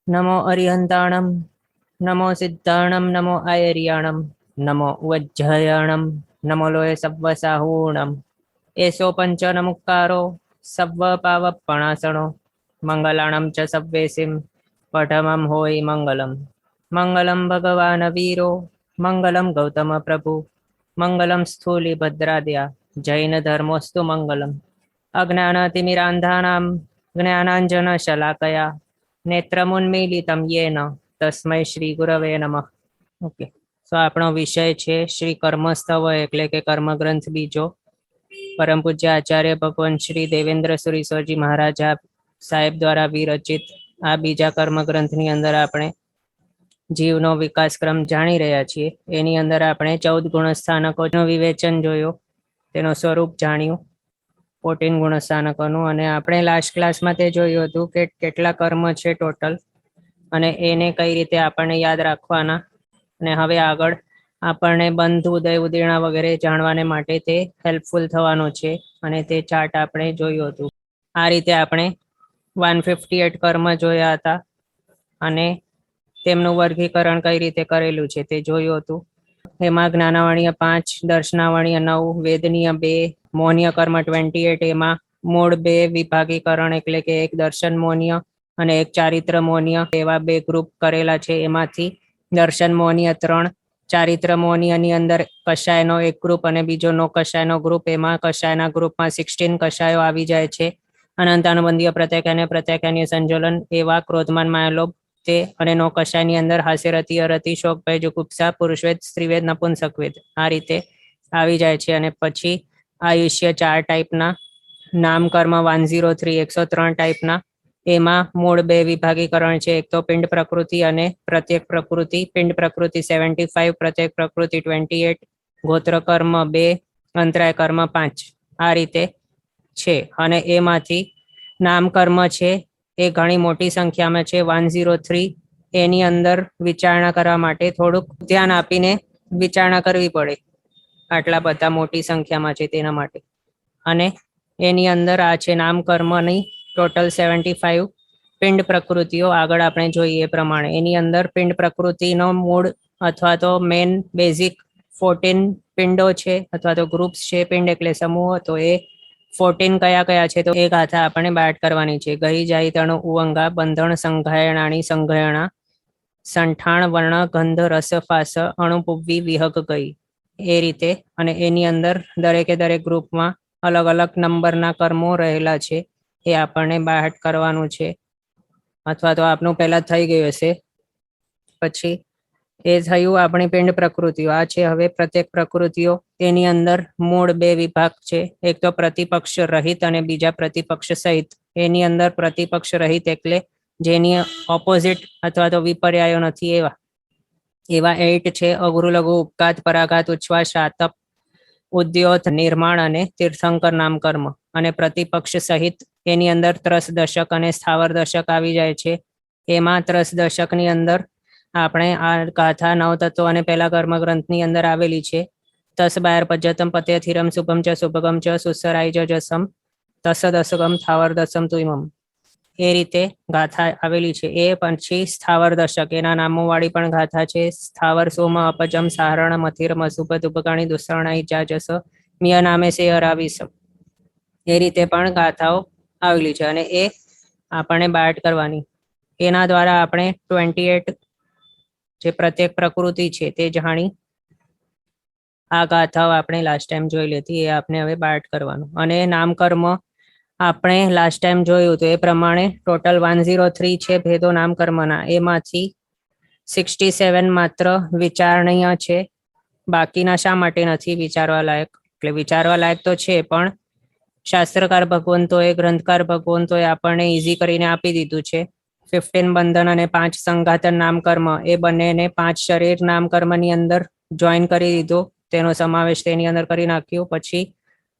नमो अरिहन्ताणं नमो सिद्धाणं नमो आयर्याणं नमो वज्रयाणं नमो लोये सव्वसाहूणम् एषो पञ्चनमुक्कारो सव्वपावपणासनो मङ्गलाणं च सव्वेसिं पठमं होयि मङ्गलम् मङ्गलं भगवान् वीरो मङ्गलं गौतमप्रभु मङ्गलं स्थूलिभद्राद्या जैनधर्मोऽस्तु मङ्गलम् अज्ञानतिमिरान्धानां ज्ञानाञ्जनशलाकया नेत्रमुन्मीलितं येन तस्मै श्री गुरवे नमः। ओके, तो આપણો વિષય છે શ્રી કર્મસ્તવ એટલે કે કર્મગ્રંથ બીજો। પરમ પૂજ્ય આચાર્ય ભગવાન શ્રી દેવેન્દ્ર સુરીશ્વરજી મહારાજા સાહેબ દ્વારા વિરચિત આ બીજા કર્મગ્રંથની અંદર આપણે જીવનો વિકાસક્રમ જાણી રહ્યા છીએ। એની અંદર આપણે 14 ગુણસ્થાનકોનું વિવેચન જોયું, તેનું સ્વરૂપ જાણ્યું 14 ગુણસ્થાનકોનું, અને આપણે લાસ્ટ ક્લાસમાં તે જોયું હતું કે કેટલા કર્મ છે ટોટલ અને એને કઈ રીતે આપણને યાદ રાખવાના, અને હવે આગળ આપણને બંધ ઉદય ઉદીર્ણા વગેરે જાણવાને માટે તે હેલ્પફુલ થવાનું છે, અને તે ચાર્ટ આપણે જોયું હતું। આ રીતે આપણે 158 કર્મ જોયા હતા અને તેમનું વર્ગીકરણ કઈ રીતે કરેલું છે તે જોયું હતું। એમાં જ્ઞાનાવર્ણીય 5, દર્શનાવર્ણીય 9, વેદનીય 2, મૌન્ય કર્મ 28, એમાં મૂળ 2 વિભાગીકરણ એટલે કે એક દર્શન મૌન્ય અને એક ચારિત્ર મૌન્ય એવા 2 ગ્રુપ કરેલા છે। એમાંથી દર્શન મૌન્ય 3, ચારિત્ર મૌન્યની અંદર કષાયનો એક ગ્રુપ અને બીજો નો કષાયનો ગ્રુપ। એમાં કષાયના ગ્રુપમાં 16 કષાયો આવી જાય છે। અનંતાનુબંધીય પ્રત્યાખ્યાન પ્રત્યાખ્યાનીય સંજોલન એવા ક્રોધમાન માયાલોભ તે, અને નો કષાયની અંદર હાસ્યરતિ અરતિ શોક ભય જુગુપ્સા પુરુષવેદ સ્ત્રીવેદ નપુંસકવેદ આ રીતે આવી જાય છે। અને પછી આયુષ્ય 4 ટાઈપના, નામ કર્મ 103 103 ટાઈપના, એમાં મૂળ 2 વિભાગીકરણ છે, એક તો પિંડ પ્રકૃતિ અને પ્રત્યેક પ્રકૃતિ। પિંડ પ્રકૃતિ 75, પ્રત્યેક પ્રકૃતિ 28, ગોત્ર કર્મ 2, અંતરાય કર્મ 5 આ રીતે છે। અને એમાંથી નામ કર્મ છે એ ઘણી મોટી સંખ્યામાં છે 103। એની અંદર વિચારણા કરવા માટે થોડુંક ધ્યાન આપીને વિચારણા કરવી પડે, આટલા બધા મોટી સંખ્યામાં છે તેના માટે। અને એની અંદર આ છે નામ કર્મની ટોટલ 75 પિંડ પ્રકૃતિઓ। આગળ આપણે જોઈએ એ પ્રમાણે એની અંદર પિંડ પ્રકૃતિનો મૂળ અથવા તો મેન બેઝિક 14 પિંડો છે અથવા તો ગ્રુપ્સ છે। પિંડ એટલે સમૂહ, તો એ 14 કયા કયા છે તો એ ગાથા આપણે બાદ કરવાની છે। ગઈ જાય તણુ ઉવંગા બંધણ સંઘાયણાની સંઘયણા સંઠાણ વર્ણ ગંધ રસ ફાસ અણુપુવ્વી વિહગ ગઈ એ રીતે। અને એની અંદર દરેકે દરેક ગ્રુપમાં અલગ અલગ નંબરના કર્મો રહેલા છે, એ આપણને બાદ કરવાનું છે, અથવા તો આપનું પહેલા થઈ ગયું હશે। પછી એ થયું આપણી પિંડ પ્રકૃતિઓ। આ છે હવે પ્રત્યેક પ્રકૃતિઓ। તેની અંદર મૂળ 2 વિભાગ છે, એક તો પ્રતિપક્ષ રહિત અને બીજા પ્રતિપક્ષ સહિત। એની અંદર પ્રતિપક્ષ રહિત એટલે જેની ઓપોઝિટ અથવા તો વિપર્યાયો નથી એવા 8 છે, અઘરુ લઘુ ઉપઘાત પરાઘાત ઉચ્છ્વાસ શાતપ ઉદ્યોત નિર્માણ અને તીર્થંકર નામ કર્મ। અને પ્રતિપક્ષ સહિત એની અંદર ત્રસ દશક અને સ્થાવર દશક આવી જાય છે। એમાં ત્રસ દશકની અંદર આપણે આ ગાથા 9 તત્વો અને પહેલા કર્મગ્રંથની અંદર આવેલી છે। તસ બાયર પજ્જતમ પત્યથિરમ શુભમ ચ શુભગમ ચ સુસરાય જસમ તસ દશકમ સ્થાવર દશમ તુઈમમ એ રીતે ગાથા આવેલી છે। એ પછી સ્થાવર દશક, એના નામો વાળી પણ ગાથા છે। સ્થાવર સોમ અપજમ સાહરણ મથિર મસુપત ઉપગાણી દુસરણાઈ જાજસ મિય નામે સે અરાવીસ એ રીતે પણ ગાથાઓ આવેલી છે, અને એ આપણે બાદ કરવાની। એના દ્વારા આપણે 28 જે પ્રત્યેક પ્રકૃતિ છે તે જાણી। આ ગાથાઓ આપણે લાસ્ટ ટાઈમ જોઈ લીધી, એ આપણે હવે બાદ કરવાનું। અને નામ કર્મ આપણે લાસ્ટ ટાઈમ જોયું તો એ પ્રમાણે ટોટલ 103 છે ભેદો નામ કર્મના। એમાંથી 67 માત્ર વિચારણીય છે, બાકીના શા માટે નથી વિચારવા લાયક? એટલે વિચારવા લાયક તો છે, પણ શાસ્ત્રકાર ભગવંતોએ ગ્રંથકાર ભગવંતોએ આપણને ઈઝી કરીને આપી દીધું છે। 15 બંધન અને 5 સંઘાતન નામ કર્મ એ બંનેને 5 શરીર નામ કર્મની અંદર જોઈન કરી દીધો, તેનો સમાવેશ તેની અંદર કરી નાખ્યો। પછી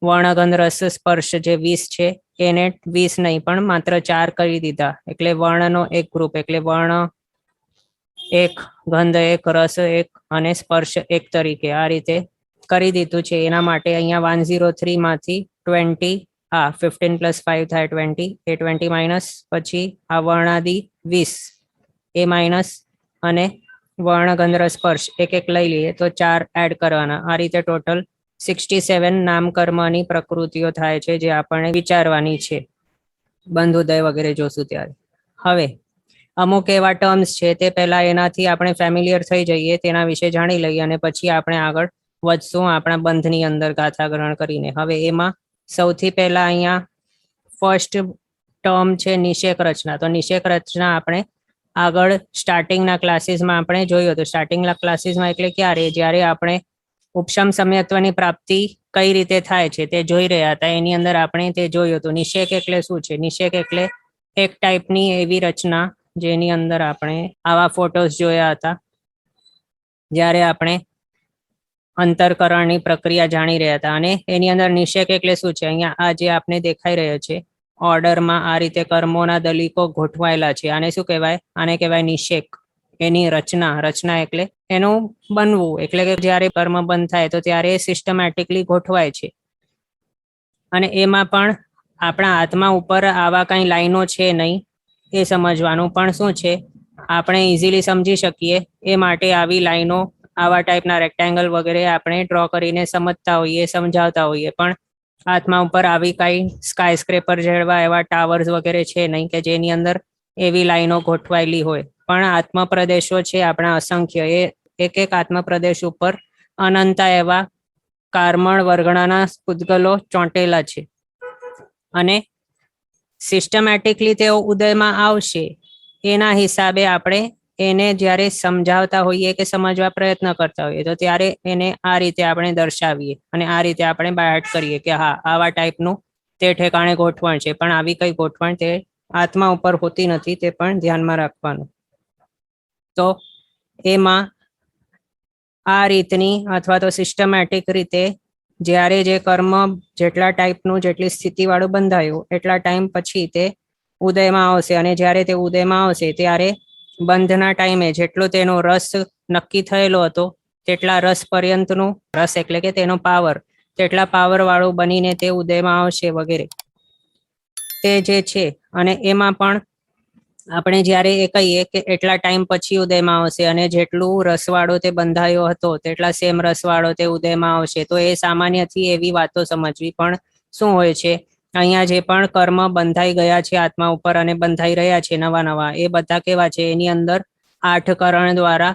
વર્ણગંધ રસ સ્પર્શ જે 20 છે એને 20 નહીં પણ માત્ર 4 કરી દીધા, એટલે વર્ણનો એક ગ્રુપ, એટલે વર્ણ 1, ગંધ 1, રસ 1 અને સ્પર્શ 1 તરીકે આ રીતે કરી દીધું છે। એના માટે અહીંયા 103 માંથી 20, 15 + 5 થાય 20, એ 20 માઇનસ પછી આ વર્ણાદિ 20 એ માઇનસ અને વર્ણ ગંધ્ર સ્પર્શ એક એક લઈ લઈએ તો 4 એડ કરવાના. આ રીતે ટોટલ 67 નામ કર્મની પ્રકૃતિઓ થાય છે જે આપણે વિચારવાની છે. બંધ ઉદય વગેરે જોશું ત્યારે. હવે અમુક એવા ટર્મ્સ છે તે પહેલા એનાથી આપણે ફેમિલિયર થઈ જઈએ, તેના વિશે જાણી લઈએ અને પછી આપણે આગળ વધશું આપણા બંધની અંદર ગાથા ગ્રહણ કરીને. હવે એમાં સૌથી પહેલા અહીંયા ફર્સ્ટ ટર્મ છે નિષેક રચના. તો નિષેક રચના આપણે આગળ સ્ટાર્ટિંગના ક્લાસીસમાં આપણે જોયું હતું. સ્ટાર્ટિંગના ક્લાસીસમાં એટલે ક્યારે? જ્યારે આપણે ઉપશમ સમ્યત્વની પ્રાપ્તિ કઈ રીતે થાય છે તે જોઈ રહ્યા હતા. એની અંદર આપણે તે જોયું હતું. નિષેક એટલે શું છે? નિષેક એટલે એક ટાઈપની એવી રચના જેની અંદર આપણે આવા ફોટોસ જોયા હતા જ્યારે આપણે અંતરકરણની પ્રક્રિયા જાણી રહ્યા હતા. અને એની અંદર નિષેક એટલે શું છે? અહીંયા આ જે આપને દેખાઈ રહ્યો છે ઓર્ડરમાં આ રીતે કર્મોના દલિકો ગોઠવાયેલા છે. આને શું કહેવાય? આને કહેવાય નિષેક. એની રચના. રચના એટલે એનું બનવું, એટલે કે જ્યારે કર્મ બંધ થાય તો ત્યારે સિસ્ટમેટિકલી ગોઠવાય છે. અને એમાં પણ આપણા હાથમાં ઉપર આવા કઈ લાઈનો છે નહીં એ સમજવાનું. પણ શું છે આપણે ઇઝીલી સમજી શકીએ એ માટે આવી લાઈનો, આવા ટાઈપના રેક્ટેંગલ વગેરે આપણે ડ્રો કરીને સમજતા હોઈએ, સમજાવતા હોઈએ. પણ હાથમાં ઉપર આવી કઈ સ્કાય સ્ક્રેપર જેવા એવા ટાવર્સ વગેરે છે નહીં કે જેની અંદર એવી લાઈનો ગોઠવાયેલી હોય. પણ આત્મ પ્રદેશો છે આપણા અસંખ્ય. એ એક એક આત્મ પ્રદેશ ઉપર અનંત એવા કાર્મણ વર્ગણાના પૂતગલો ચોંટેલા છે અને સિસ્ટમેટિકલી તેઓ ઉદયમાં આવશે. એના હિસાબે આપણે એને જ્યારે સમજાવતા હોઈએ કે સમજવા પ્રયત્ન કરતા હોઈએ તો ત્યારે એને આ રીતે આપણે દર્શાવીએ અને આ રીતે આપણે બાયટ કરીએ કે હા આવા ટાઈપનું તે ઠેકાણે ગોઠવણ છે. પણ આવી કઈ ગોઠવણ તે આત્મા ઉપર હોતી નથી, તે પણ ધ્યાનમાં રાખવાનું. તો એમાં આ રીતની અથવા તો સિસ્ટમેટિક રીતે જ્યારે જે કર્મ જેટલા ટાઈપનું, જેટલી સ્થિતિવાળું બંધાયું એટલા ટાઈમ પછી તે ઉદયમાં આવશે. અને જ્યારે તે ઉદયમાં આવશે ત્યારે બંધના ટાઈમે જેટલો તેનો રસ નક્કી થયેલો હતો તેટલા રસ પર્યંતનું, રસ એટલે કે તેનો પાવર, તેટલા પાવર વાળું બનીને તે ઉદયમાં આવશે વગેરે તે જે છે. અને એમાં પણ આપણે જ્યારે એ કહીએ કે એટલા ટાઈમ પછી ઉદયમાં આવશે અને જેટલું રસવાળો તે બંધાયો હતો તેટલા સેમ રસવાળો તે ઉદયમાં આવશે, તો એ સામાન્યથી એવી વાતો સમજવી. પણ શું હોય છે અહીંયા જે પણ કર્મ બંધાઈ ગયા છે આત્મા ઉપર અને બંધાઈ રહ્યા છે નવા નવા, એ બધા કેવા છે? એની અંદર 8 કરણ દ્વારા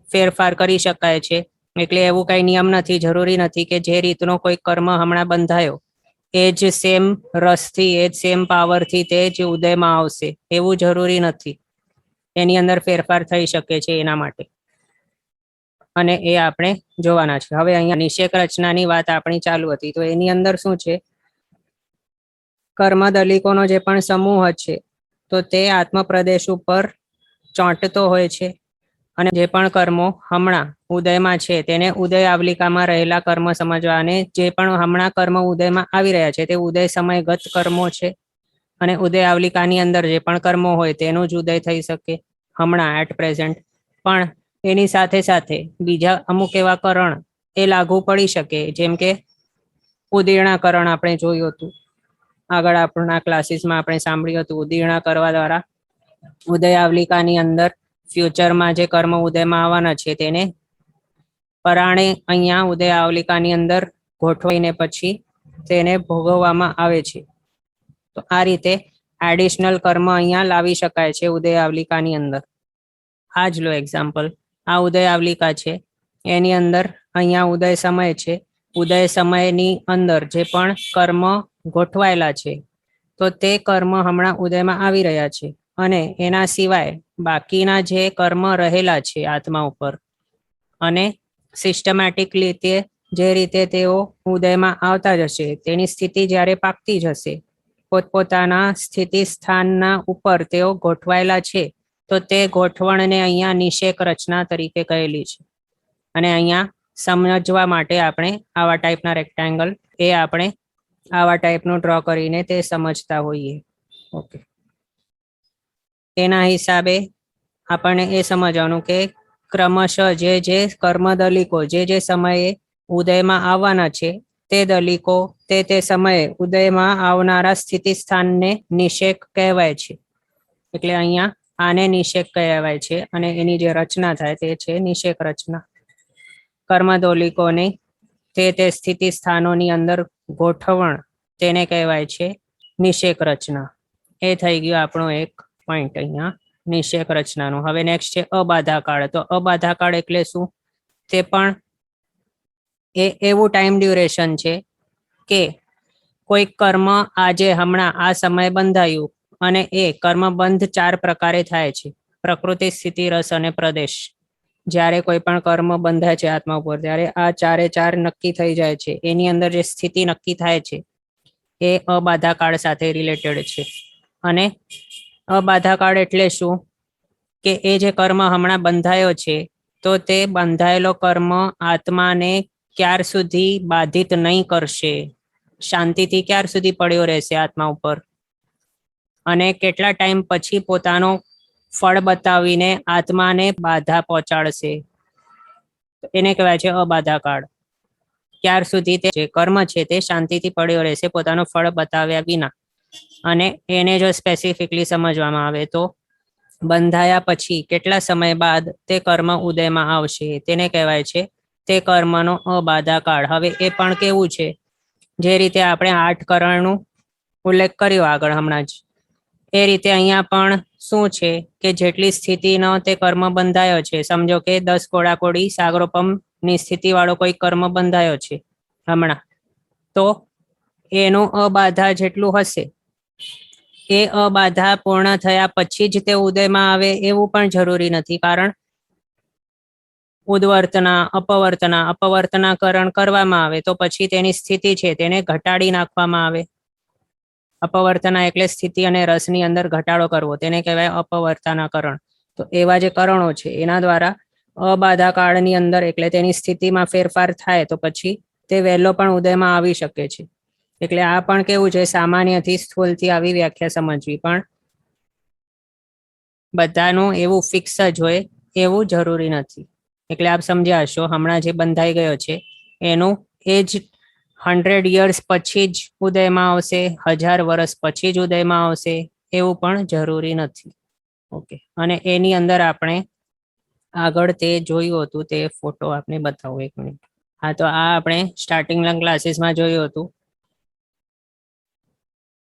ફેરફાર કરી શકાય છે. એટલે એવું કઈ નિયમ નથી, જરૂરી નથી કે જે રીતનો કોઈ કર્મ હમણાં બંધાયો એ જ સેમ રસથી, એ જ સેમ પાવરથી તે જ ઉદયમાં આવશે, એવું જરૂરી નથી. એની અંદર ફેરફાર થઈ શકે છે એના માટે, અને એ આપણે જોવાના છે. હવે અહીંયા નિષેક રચનાની વાત આપણી ચાલુ હતી. તો એની અંદર શું છે? કર્મ દલિકોનો જે પણ સમૂહ છે તો તે આત્મ પ્રદેશ ઉપર ચોંટતો હોય છે. અને જે પણ કર્મો હમણાં ઉદયમાં છે તેને ઉદય આવલિકામાં રહેલા કર્મ સમજવા. અને જે પણ હમણાં કર્મ ઉદયમાં આવી રહ્યા છે તે ઉદય સમયગત કર્મો છે. અને ઉદય આવલિકાની અંદર જે પણ કર્મો હોય તેનું જ ઉદય થઈ શકે હમણાં એટ પ્રેઝન્ટ. પણ એની સાથે સાથે બીજા અમુક એવા કરણ એ લાગુ પડી શકે, જેમ કે ઉદીર્ણાકરણ આપણે જોયું હતું આગળ આપણા ક્લાસીસમાં, આપણે સાંભળ્યું હતું. ઉદીર્ણા કરવા દ્વારા ઉદય આવલિકાની અંદર ફ્યુચરમાં જે કર્મ ઉદયમાં આવવાના છે તેને પરાણે અહીંયા ઉદય આવલિકાની અંદર ગોઠવાઈને પછી તેને ભોગવવામાં આવે છે. તો આ રીતે એડિશનલ કર્મ અહીંયા લાવી શકાય છે ઉદય આવલિકાની અંદર. આ જ લો એક્ઝામ્પલ, આ ઉદય આવલિકા છે, એની અંદર અહીંયા ઉદય સમય છે. ઉદય સમયની અંદર જે પણ કર્મ ગોઠવાયેલા છે તો તે કર્મ હમણાં ઉદયમાં આવી રહ્યા છે. અને એના સિવાય બાકીના જે કર્મ રહેલા છે આત્મા ઉપર, અને સિસ્ટમેટિકલી તે જે રીતે તેઓ ઉદયમાં આવતા જશે, તેની સ્થિતિ જ્યારે પાકતી જશે, પોતપોતાના સ્થિતિ સ્થાનના ઉપર તેઓ ગોઠવાયેલા છે, તો તે ગોઠવણને અહીંયા નિષેક રચના તરીકે કહેલી છે. અને અહીંયા સમજવા માટે આપણે આવા ટાઈપના રેક્ટેંગલ એ આપણે આવા ટાઈપનું ડ્રો કરીને તે સમજતા હોઈએ. ઓકે, એના હિસાબે આપણને એ સમજવાનું કે ક્રમશઃ જે કર્મ દલિકો જે સમયે ઉદયમાં આવવાના છે તે દલિકો તે સમયે ઉદયમાં આવનારા સ્થિતિ સ્થાનને નિષેક કહેવાય છે. એટલે અહીંયા આને નિષેક કહેવાય છે અને એની જે રચના થાય તે છે નિષેક રચના. કર્મદોલિકોની તે સ્થિતિ સ્થાનોની અંદર ગોઠવણ તેને કહેવાય છે નિષેક રચના. એ થઈ ગયું આપણો એક પોઈન્ટ અહીંયા નિષેક રચનાનું. હવે નેક્સ્ટ છે અબાધા કાળ. તો અબાધા કાળ એટલે શું? તે પણ એવું ટાઈમ ડ્યુરેશન છે કે કોઈ કર્મ આજે હમણાં આ સમય બંધાયું અને એ કર્મ બંધ 4 પ્રકારે થાય છે: પ્રકૃતિ, સ્થિતિ, રસ અને પ્રદેશ. જ્યારે કોઈ પણ કર્મ બંધાય છે આત્મા ઉપર ત્યારે આ 4 નક્કી થઈ જાય છે. એની અંદર જે સ્થિતિ નક્કી થાય છે એ અબાધા કાળ સાથે રિલેટેડ છે. અને અબાધા કાળ એટલે શું? કે એ જે કર્મ હમણાં બંધાયો છે તો તે બંધાયેલો કર્મ આત્માને ક્યાર સુધી બાધિત નહીં કરશે, શાંતિથી ક્યાર સુધી પડ્યો રહેશે આત્મા ઉપર, અને કેટલા ટાઈમ પછી પોતાનો ફળ બતાવીને આત્માને બાધા પહોંચાડશે. એને કહેવાય છે અબાધા કાળ. ક્યાર સુધી તે જે કર્મ છે તે શાંતિથી પડ્યો રહેશે પોતાનો ફળ બતાવ્યા વિના. અને એને જો સ્પેસિફિકલી સમજવામાં આવે તો બંધાયા પછી કેટલા સમય બાદ તે કર્મ ઉદયમાં આવશે તેને કહેવાય છે તે કર્મનો અબાધા કાળ. હવે એ પણ કેવું છે? જે રીતે આપણે 8 કરણનું ઉલ્લેખ કર્યો આગળ હમણાં જ, એ રીતે અહીંયા પણ શું છે કે જેટલી સ્થિતિનો તે કર્મ બંધાયો છે, સમજો કે 10 કોડાકોડી સાગરોપમ ની સ્થિતિ વાળો કોઈ કર્મ બંધાયો છે હમણાં, તો એનું અબાધા જેટલું હશે એ અબાધા પૂર્ણ થયા પછી જ તે ઉદયમાં આવે એવું પણ જરૂરી નથી. કારણ ઉદ્વર્તના અપવર્તનાકરણ કરવામાં આવે તો પછી તેની સ્થિતિ છે તેને ઘટાડી નાખવામાં આવે. અપવર્તના એટલે સ્થિતિ અને રસની અંદર ઘટાડો કરવો, તેને કહેવાય અપવર્તનાકરણ. તો એવા જે કરણો છે એના દ્વારા અબાધા કાળની અંદર એટલે તેની સ્થિતિમાં ફેરફાર થાય તો પછી તે વહેલો પણ ઉદયમાં આવી શકે છે. એટલે આ પણ કેવું છે, સામાન્યથી સ્થૂલથી આવી વ્યાખ્યા સમજવી, પણ બધાનું એવું ફિક્સ જ હોય એવું જરૂરી નથી. એટલે આપ સમજ્યા હશો હમણાં જે બંધાઈ ગયો છે એનું એ જ 100 years પછી જ ઉદયમાં આવશે, 1000 વર્ષ પછી જ ઉદયમાં આવશે એવું પણ જરૂરી નથી. ઓકે, અને એની અંદર આપણે આગળ તે જોયું હતું તે ફોટો આપને બતાવું, 1 મિનિટ. હા, તો આ આપણે સ્ટાર્ટિંગના ક્લાસીસમાં જોયું હતું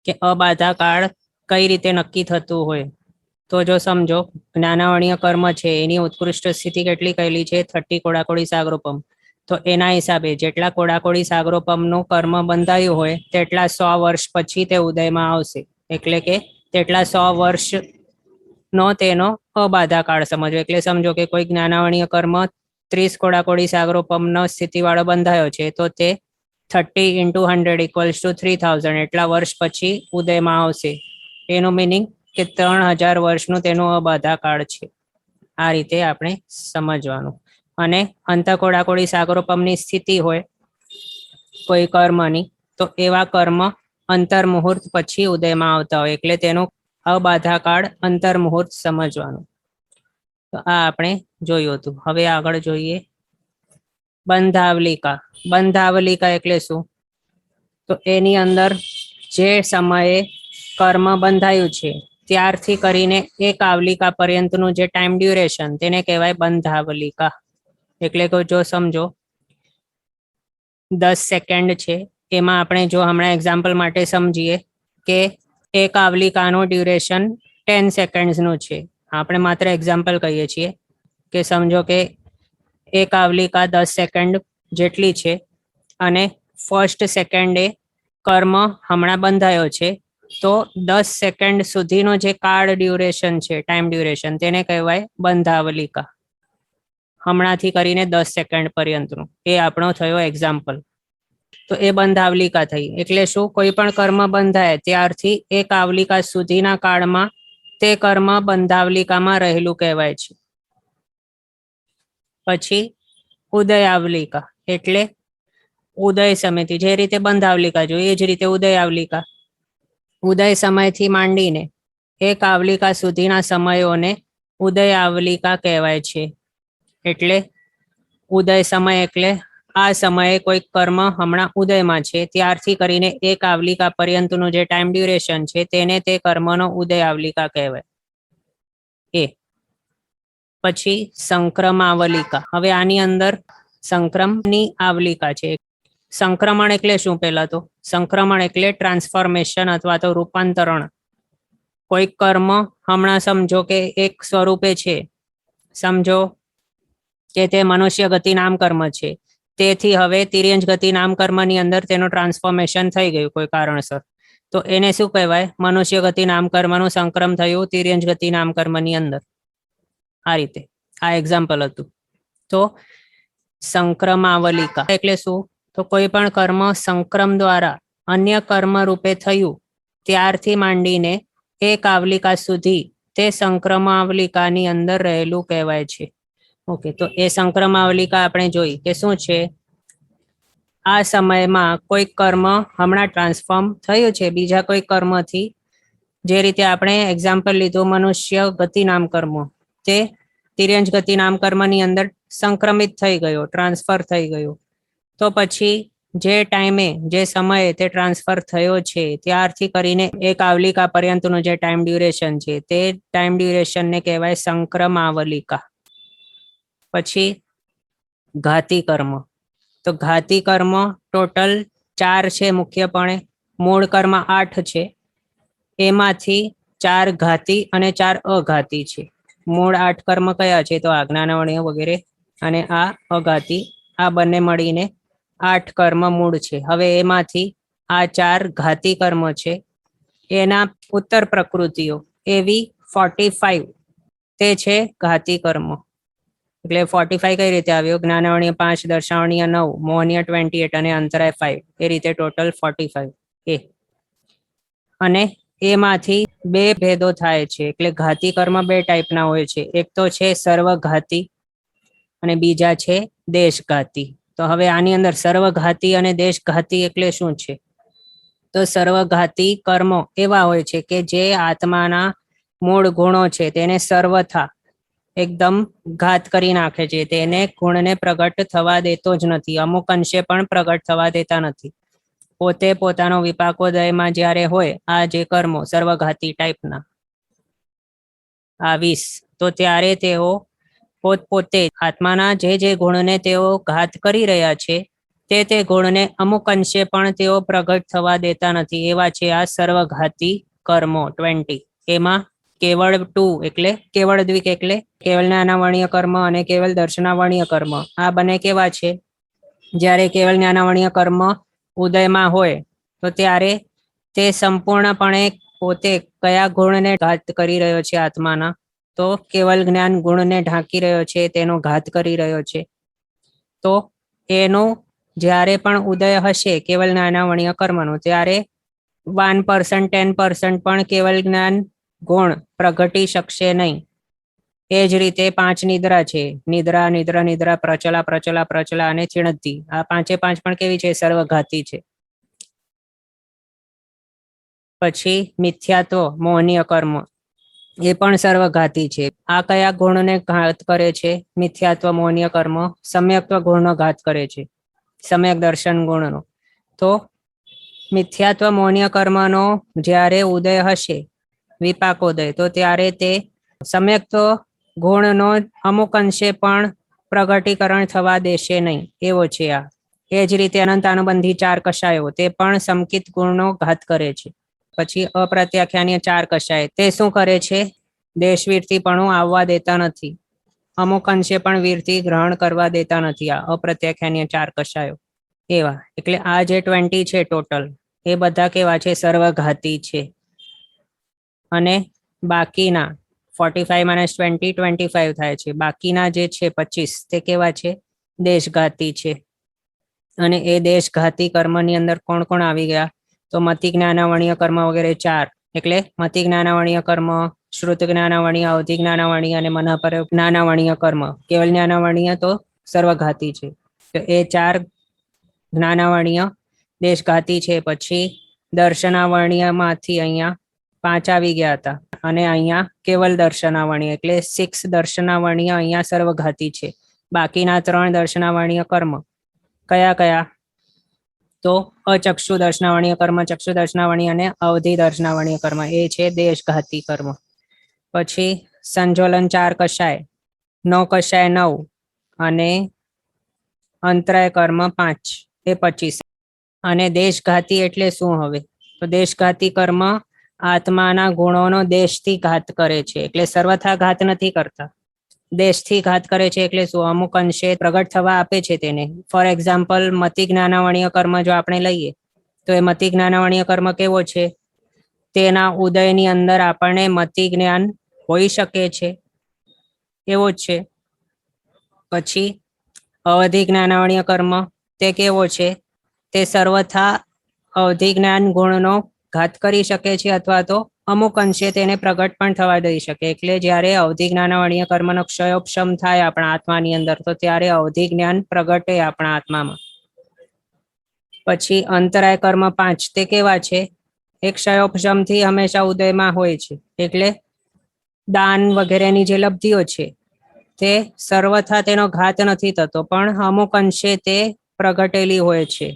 કે અબાધા કાળ કઈ રીતે નક્કી થતું હોય. તો જો સમજો જ્ઞાનાવર્ણીય કર્મ છે એની ઉત્કૃષ્ટ સ્થિતિ કેટલી કહેલી છે? 30 કોડાકોડી સાગરોપમ. તો એના હિસાબે જેટલા કોડાકોડી સાગરોપમનું કર્મ બંધાયું હોય તેટલા 100 વર્ષ પછી તે ઉદયમાં આવશે. એટલે કે તેટલા 100 વર્ષનો તેનો અબાધા કાળ સમજો. એટલે સમજો કે કોઈ જ્ઞાનાવર્ણીય કર્મ 30 કોડાકોડી સાગરોપમનો સ્થિતિવાળો બંધાયો છે તો તે 30 × 100 = 3000 એટલા વર્ષ પછી ઉદયમાં આવશે. એનું મિનિંગ કે 3000 વર્ષનું તેનું અબાધા કાળ છે. આ રીતે આપણે સમજવાનું. અને અંતકોડાકોડી સાગરોપમની સ્થિતિ હોય કોઈ કર્મની તો એવા કર્મ અંતર્મુહૂર્ત પછી ઉદયમાં આવતા હોય એટલે તેનું અબાધા કાળ અંતર્મુહૂર્ત સમજવાનું. તો આ આપણે જોયું હતું. હવે આગળ જોઈએ બંધાવલિકા. બંધાવલિકા એટલે શું? તો એની અંદર જે સમયે કર્મ બંધાયું છે ત્યારથી કરીને 1 આવલિકા પર્યંતનું જે ટાઈમ ડ્યુરેશન તેને કહેવાય બંધાવલિકા. એટલે કે જો સમજો 10 સેકન્ડ છે, એમાં આપણે જો હમણાં એક્ઝામ્પલ માટે સમજીએ કે 1 આવલિકાનું ડ્યુરેશન 10 સેકન્ડ્સનું છે. આપણે માત્ર એક્ઝામ્પલ કહીએ છીએ કે સમજો કે 1 આવલિકા 10 સેકન્ડ જેટલી છે અને ફર્સ્ટ સેકન્ડે કર્મ હમણાં બંધાયો છે તો 10 સેકન્ડ સુધીનો જે કાળ ડ્યુરેશન છે, ટાઈમ ડ્યુરેશન, તેને કહેવાય બંધાવલિકા. હમણાંથી કરીને 10 સેકન્ડ પર્યંતનું એ આપણો થયો એક્ઝામ્પલ. તો એ બંધાવલિકા થઈ. એટલે શું? કોઈ પણ કર્મ બંધાય ત્યારથી 1 આવલિકા સુધીના કાળમાં તે કર્મ બંધાવલિકામાં રહેલું કહેવાય છે. પછી ઉદયાવલિકા એટલે ઉદય સમયથી, જે રીતે બંધાવલિકા જોઈએ એ જ રીતે ઉદયાવલિકા. ઉદય સમયથી માંડીને 1 આવલિકા સુધીના સમયોને ઉદયાવલિકા કહેવાય છે. એટલે ઉદય સમય એટલે આ સમયે કોઈ કર્મ હમણાં ઉદયમાં છે ત્યારથી કરીને 1 આવલિકા પર્યંતનું જે ટાઈમ ડ્યુરેશન છે તેને તે કર્મનો ઉદયાવલિકા કહેવાય. એ. પછી સંક્રમાવલિકા. હવે આની અંદર સંક્રમની આવલિકા છે. સંક્રમણ એટલે શું? પહેલા તો સંક્રમણ એટલે ટ્રાન્સફોર્મેશન અથવા તો રૂપાંતરણ. કોઈ કર્મ હમણાં સમજો કે એક સ્વરૂપે છે, સમજો કે તે મનુષ્ય ગતિ નામ કર્મ છે, તેથી હવે તિર્યંજ ગતિ નામ કર્મની અંદર તેનું ટ્રાન્સફોર્મેશન થઈ ગયું કોઈ કારણસર, તો એને શું કહેવાય? મનુષ્ય ગતિ નામ કર્મનું સંક્રમ થયું તિર્યંજ ગતિ નામ કર્મની અંદર. આ રીતે આ એક્ઝામ્પલ હતું. તો સંક્રમાવલિકા એટલે શું? તો કોઈ પણ કર્મ સંક્રમ દ્વારા અન્ય કર્મ રૂપે થયું ત્યારથી માંડીને એક આવલિકા સુધી તે સંક્રમાવલિકાની અંદર રહેલું કહેવાય છે. ઓકે, તો એ સંક્રમાવલિકા આપણે જોઈ કે શું છે? આ સમયમાં કોઈ કર્મ હમણાં ટ્રાન્સફોર્મ થયું છે બીજા કોઈ કર્મથી. જે રીતે આપણે એક્ઝામ્પલ લીધું મનુષ્ય ગતિ નામ કર્મ, તે તિર્યંજ ગતિ નામ કર્મની અંદર સંક્રમિત થઈ ગયો, ટ્રાન્સફર થઈ ગયો. તો પછી જે ટાઈમે જે સમયે તે ટ્રાન્સફર થયો છે ત્યારથી કરીને એક આવલિકા પર્યંતનું જે ટાઈમ ડ્યુરેશન છે તે ટાઈમ ડ્યુરેશનને કહેવાય સંક્રમાવલિકા. પછી ઘાતી કર્મ. તો ઘાતી કર્મ ટોટલ 4 છે મુખ્યપણે. મૂળ કર્મ 8 છે, એમાંથી 4 ઘાતી અને 4 અઘાતી છે. મૂળ 8 કર્મ કયા છે? તો આજ્ઞાનવણીય વગેરે, અને આ અઘાતી. આ બંને મળીને 8 કર્મ મૂળ છે. હવે એમાંથી આ 4 ઘાતી કર્મ છે, એના ઉત્તર પ્રકૃતિઓ એવી 45 તે છે ઘાતી કર્મ. એટલે 45 કઈ રીતે આવ્યો? જ્ઞાનવણીય 5, દર્શાવણીય 9, મોહનીય 28 અને અંતરાય 5, એ રીતે ટોટલ 45 એ. અને એમાંથી 2 ભેદો થાય છે. એટલે ઘાતી કર્મ 2 ટાઈપના હોય છે. એક તો છે સર્વઘાતી અને બીજા છે દેશઘાતી. તો હવે આની અંદર સર્વઘાતી અને દેશઘાતી એટલે શું છે? તો સર્વઘાતી કર્મો એવા હોય છે કે જે આત્માના મૂળ ગુણો છે તેને સર્વથા એકદમ ઘાત કરી નાખે છે. તેને ગુણને પ્રગટ થવા દેતો જ નથી, અમુક અંશે પણ પ્રગટ થવા દેતા નથી. પોતે પોતાનો વિપાકોદયમાં જ્યારે હોય આ જે કર્મો સર્વઘાતી ટાઈપના આ 20, તો ત્યારે તેઓ પોતે આત્માના જે ગુણને તેઓ ઘાત કરી રહ્યા છે તે ગુણને અમુક અંશે પણ તેઓ પ્રગટ થવા દેતા નથી. એવા છે આ સર્વઘાતી કર્મો 20. એમાં કેવળ 2 એટલે કેવળ દ્વિક એટલે કેવળ જ્ઞાનાવર્ણીય કર્મ અને કેવળ દર્શનાવર્ણીય કર્મ. આ બંને કેવા છે? જ્યારે કેવળ જ્ઞાનાવર્ણીય કર્મ ઉદયમાં હોય તો ત્યારે તે સંપૂર્ણપણે પોતે કયા ગુણને ઘાત કરી રહ્યો છે આત્માના? તો કેવલ જ્ઞાન ગુણને ઢાંકી રહ્યો છે, તેનો ઘાત કરી રહ્યો છે. તો એનું જ્યારે પણ ઉદય હશે કેવલ જ્ઞાનાવર્ણીય કર્મનું, ત્યારે 1%, 10% પણ કેવલ જ્ઞાન ગુણ પ્રગટી શકશે નહીં. એ જ રીતે 5 નિદ્રા છે, નિદ્રા નિદ્રા નિદ્રા, પ્રચલા પ્રચલા પ્રચલા અને ચિણદ્ધિ. આ 5 પણ કેવી છે? સર્વઘાતી છે. પછી મિથ્યાત્વ મોહનીય કર્મ, એ પણ સર્વઘાતી છે. આ કયા ગુણને ઘાત કરે છે? મિથ્યાત્વ મોહનીય કર્મ સમ્યક્ત્વ ગુણનો ઘાત કરે છે, સમ્યક દર્શન ગુણનો. તો મિથ્યાત્વ મોહનીય કર્મનો જ્યારે ઉદય હશે વિપાકોદય, તો ત્યારે તે સમ્યક્ત્વ ગુણનો અમુક અંશે પણ પ્રગટીકરણ થવા દેશે નહીં. એવો છે આ. એ જ રીતે અનંત અનુબંધી 4 કષાયો, તે પણ સમકિત ગુણનો ઘાત કરે છે. પછી અપ્રત્યાખ્યાનીય 4 કષાય, તે શું કરે છે? દેશવીરતીપણું આવવા દેતા નથી, અમુક અંશે પણ વીરતી ગ્રહણ કરવા દેતા નથી. આ અપ્રત્યાખ્યાનીય 4 કષાયો એવા. એટલે આ જે 20 છે ટોટલ, એ બધા કેવા છે? સર્વઘાતી છે. અને બાકીના 45 - 20 25 થાય છે. બાકીના જે છે 25 તે કેવા છે? દેશઘાતી છે. અને એ દેશઘાતી કર્મની અંદર કોણ કોણ આવી ગયા? તો મતિ જ્ઞાનાવર્ણીય કર્મ વગેરે 4. એટલે મતિ જ્ઞાનાવર્ણીય કર્મ, શ્રુત જ્ઞાનાવર્ણીય, અવધિ જ્ઞાનાવર્ણીય અને મનઃપર જ્ઞાનાવર્ણીય કર્મ. કેવલ જ્ઞાનાવર્ણીય તો સર્વઘાતી છે. તો એ 4 જ્ઞાનાવર્ણીય દેશઘાતી છે. પછી દર્શનાવર્ણીયમાંથી અહીંયા 5 આવી ગયા હતા, અને અહીંયા કેવલ દર્શનાવર્ણીય એટલે 6 દર્શનાવર્ણીય અહીંયા સર્વઘાતી છે. બાકીના 3 દર્શનાવર્ણીય કર્મ કયા કયા? તો અચક્ષુ દર્શનાવર્ણીય કર્મ, ચક્ષુ દર્શનાવર્ણીય અને અવધિ દર્શનાવર્ણીય કર્મ, એ છે દેશઘાતી કર્મ. પછી સંજોલન 4 કષાય, 9 કષાય 9 અને અંતરાય કર્મ 5 એ 25. અને દેશઘાતી એટલે શું? હવે તો દેશઘાતી કર્મ આત્માના ગુણોનો દેશથી ઘાત કરે છે, એટલે સર્વથા ઘાત નથી કરતા. દેશથી ઘાત કરે છે એટલે શું? અમુક અંશે પ્રગટ થવા આપે છે તેને. ફોર એક્ઝામ્પલ, મતિ જ્ઞાનાવણીય કર્મ જો આપણે લઈએ તો એ મતિ જ્ઞાનાવણીય કર્મ કેવો છે? તેના ઉદયની અંદર આપણને મતિ જ્ઞાન હોઈ શકે છે, એવો જ છે. પછી અવધિ જ્ઞાનાવણીય કર્મ તે કેવો છે? તે સર્વથા અવધિ જ્ઞાન ગુણનો ઘાત કરી શકે છે, અથવા તો અમુક અંશે તેને પ્રગટ પણ થવા દઈ શકે. એટલે જ્યારે અવધિ જ્ઞાનાવણીય કર્મનો ક્ષયોપશમ થાય આપણા આત્માની અંદર, તો ત્યારે અવધિ જ્ઞાન પ્રગટે આપણા આત્મામાં. પછી અંતરાય કર્મ 5 તે કેવા છે? એક ક્ષયોપશમથી હંમેશા ઉદયમાં હોય છે, એટલે દાન વગેરેની જે લબ્ધિઓ છે તે સર્વથા તેનો ઘાત નથી થતો, પણ અમુક અંશે તે પ્રગટેલી હોય છે.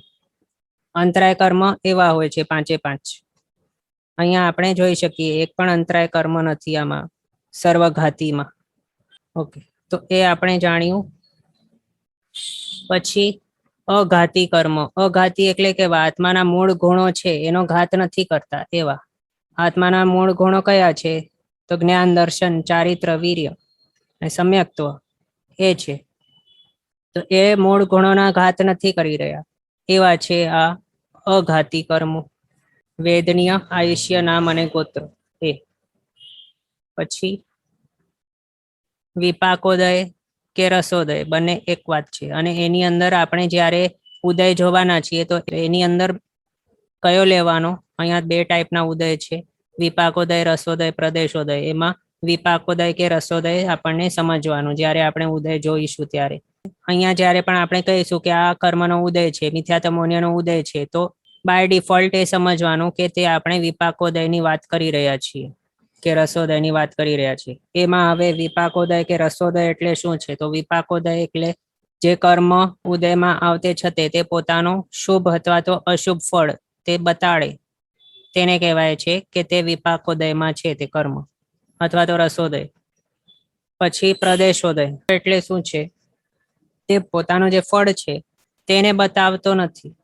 અંતરાય કર્મ એવા હોય છે 5 અહીંયા આપણે જોઈ શકીએ એક પણ અંતરાય કર્મ નથી આમાં સર્વઘાતીમાં. ઓકે, તો એ આપણે જાણ્યું. પછી અઘાતી કર્મ. અઘાતી એટલે કે આત્માના મૂળ ગુણો છે એનો ઘાત નથી કરતા એવા. આત્માના મૂળ ગુણો કયા છે? તો જ્ઞાન, દર્શન, ચારિત્ર, વીર્ય અને સમ્યક્ત્વ એ છે. તો એ મૂળ ગુણોના ઘાત નથી કરી રહ્યા, એવા છે આ અઘાતી કર્મો. વેદનીય, આયુષ્ય, નામ અને ગોત્ર એ. પછી વિપાકોદય કે રસોદય બંને એક વાત છે, અને એની અંદર આપણે જ્યારે ઉદય જોવાના છીએ તો એની અંદર કયો લેવાનો? અહીંયા 2 ટાઈપના ઉદય છે, વિપાકોદય, રસોદય, પ્રદેશોદય. એમાં વિપાકોદય કે રસોદય આપણને સમજવાનું જ્યારે આપણે ઉદય જોઈશું ત્યારે. અહીંયા જ્યારે પણ આપણે કહીશું કે આ કર્મનો ઉદય છે, મિથ્યાતમોન્યનો ઉદય છે, તો બાય ડિફોલ્ટ એ સમજવાનું કે તે આપણે વિપાકોદયની વાત કરી રહ્યા છીએ કે રસોદયની વાત કરી રહ્યા છીએ. એમાં હવે વિપાકોદય કે રસોદય એટલે શું છે? તો વિપાકોદય એટલે જે કર્મ ઉદયમાં આવતે છતે તે પોતાનો શુભ અથવા તો અશુભ ફળ તે બતાડે, તેને કહેવાય છે કે તે વિપાકોદયમાં છે તે કર્મ, અથવા તો રસોદય. પછી પ્રદેશોદય એટલે શું છે? તે પોતાનું જે ફળ છે તેને બતાવતો નથી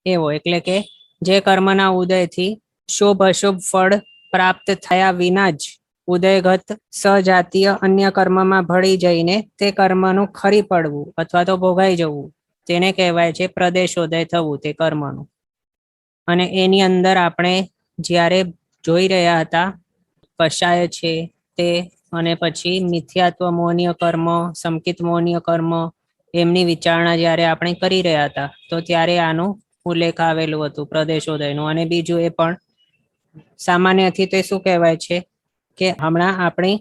એવો. એટલે કે જે કર્મના ઉદયથી શુભ અશુભ ફળ પ્રાપ્ત થયા વિના જ ઉદયગત સજાતીય અન્ય કર્મમાં ભળી જઈને તે કર્મનું ખરી પડવું અથવા તો ભોગાઈ જવું, તેને કહેવાય છે પ્રદેશોદય થવું તે કર્મનું. અને એની અંદર આપણે જ્યારે જોઈ રહ્યા હતા કષાય છે તે, અને પછી મિથ્યાત્વ મોહનીય કર્મ, સંકિત મોહનીય કર્મ, એમની વિચારણા જ્યારે આપણે કરી રહ્યા હતા તો ત્યારે આનું ઉલ્લેખ આવેલું હતું પ્રદેશોદયનું. અને બીજું એ પણ સામાન્યથી તે શું કહેવાય છે કે હમણાં આપણી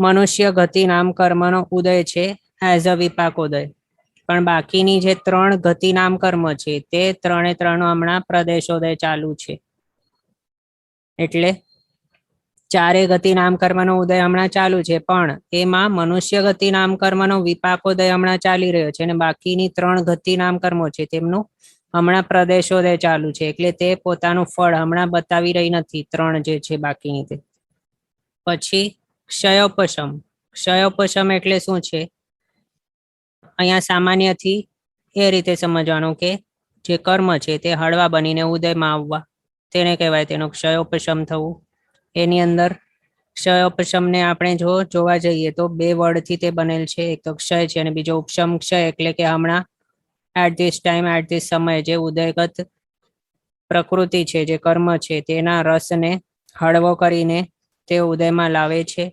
મનુષ્ય ગતિ નામ કર્મનો ઉદય છે એઝ અ વિપાકોદય, પણ બાકીની જે 3 ગતિ નામ કર્મ છે તે 3 હમણાં પ્રદેશોદય ચાલુ છે. એટલે 4 ગતિ નામ કર્મનો ઉદય હમણાં ચાલુ છે, પણ એમાં મનુષ્ય ગતિ નામ કર્મનો વિપાકોદય હમણાં ચાલી રહ્યો છે, અને બાકીની 3 ગતિ નામ કર્મો છે તેમનું હમણાં પ્રદેશોદય ચાલુ છે. એટલે તે પોતાનું ફળ હમણાં બતાવી રહી નથી 3 જે છે બાકીની તે. પછી ક્ષયોપશમ. ક્ષયોપશમ એટલે શું છે? અહીંયા સામાન્યથી એ રીતે સમજવાનું કે જે કર્મ છે તે હળવા બનીને ઉદયમાં આવવા, તેને કહેવાય તેનો ક્ષયોપશમ થવું. એની અંદર ક્ષયોપશમને આપણે જોવા જઈએ તો 2 વર્ડથી તે બનેલ છે. એક તો ક્ષય છે અને બીજો ઉપશમ. ક્ષય એટલે કે હમણાં at this time, at this સમય જે ઉદયગત પ્રકૃતિ છે, જે કર્મ છે, તેના રસને હળવો કરીને તે ઉદયમાં લાવે છે,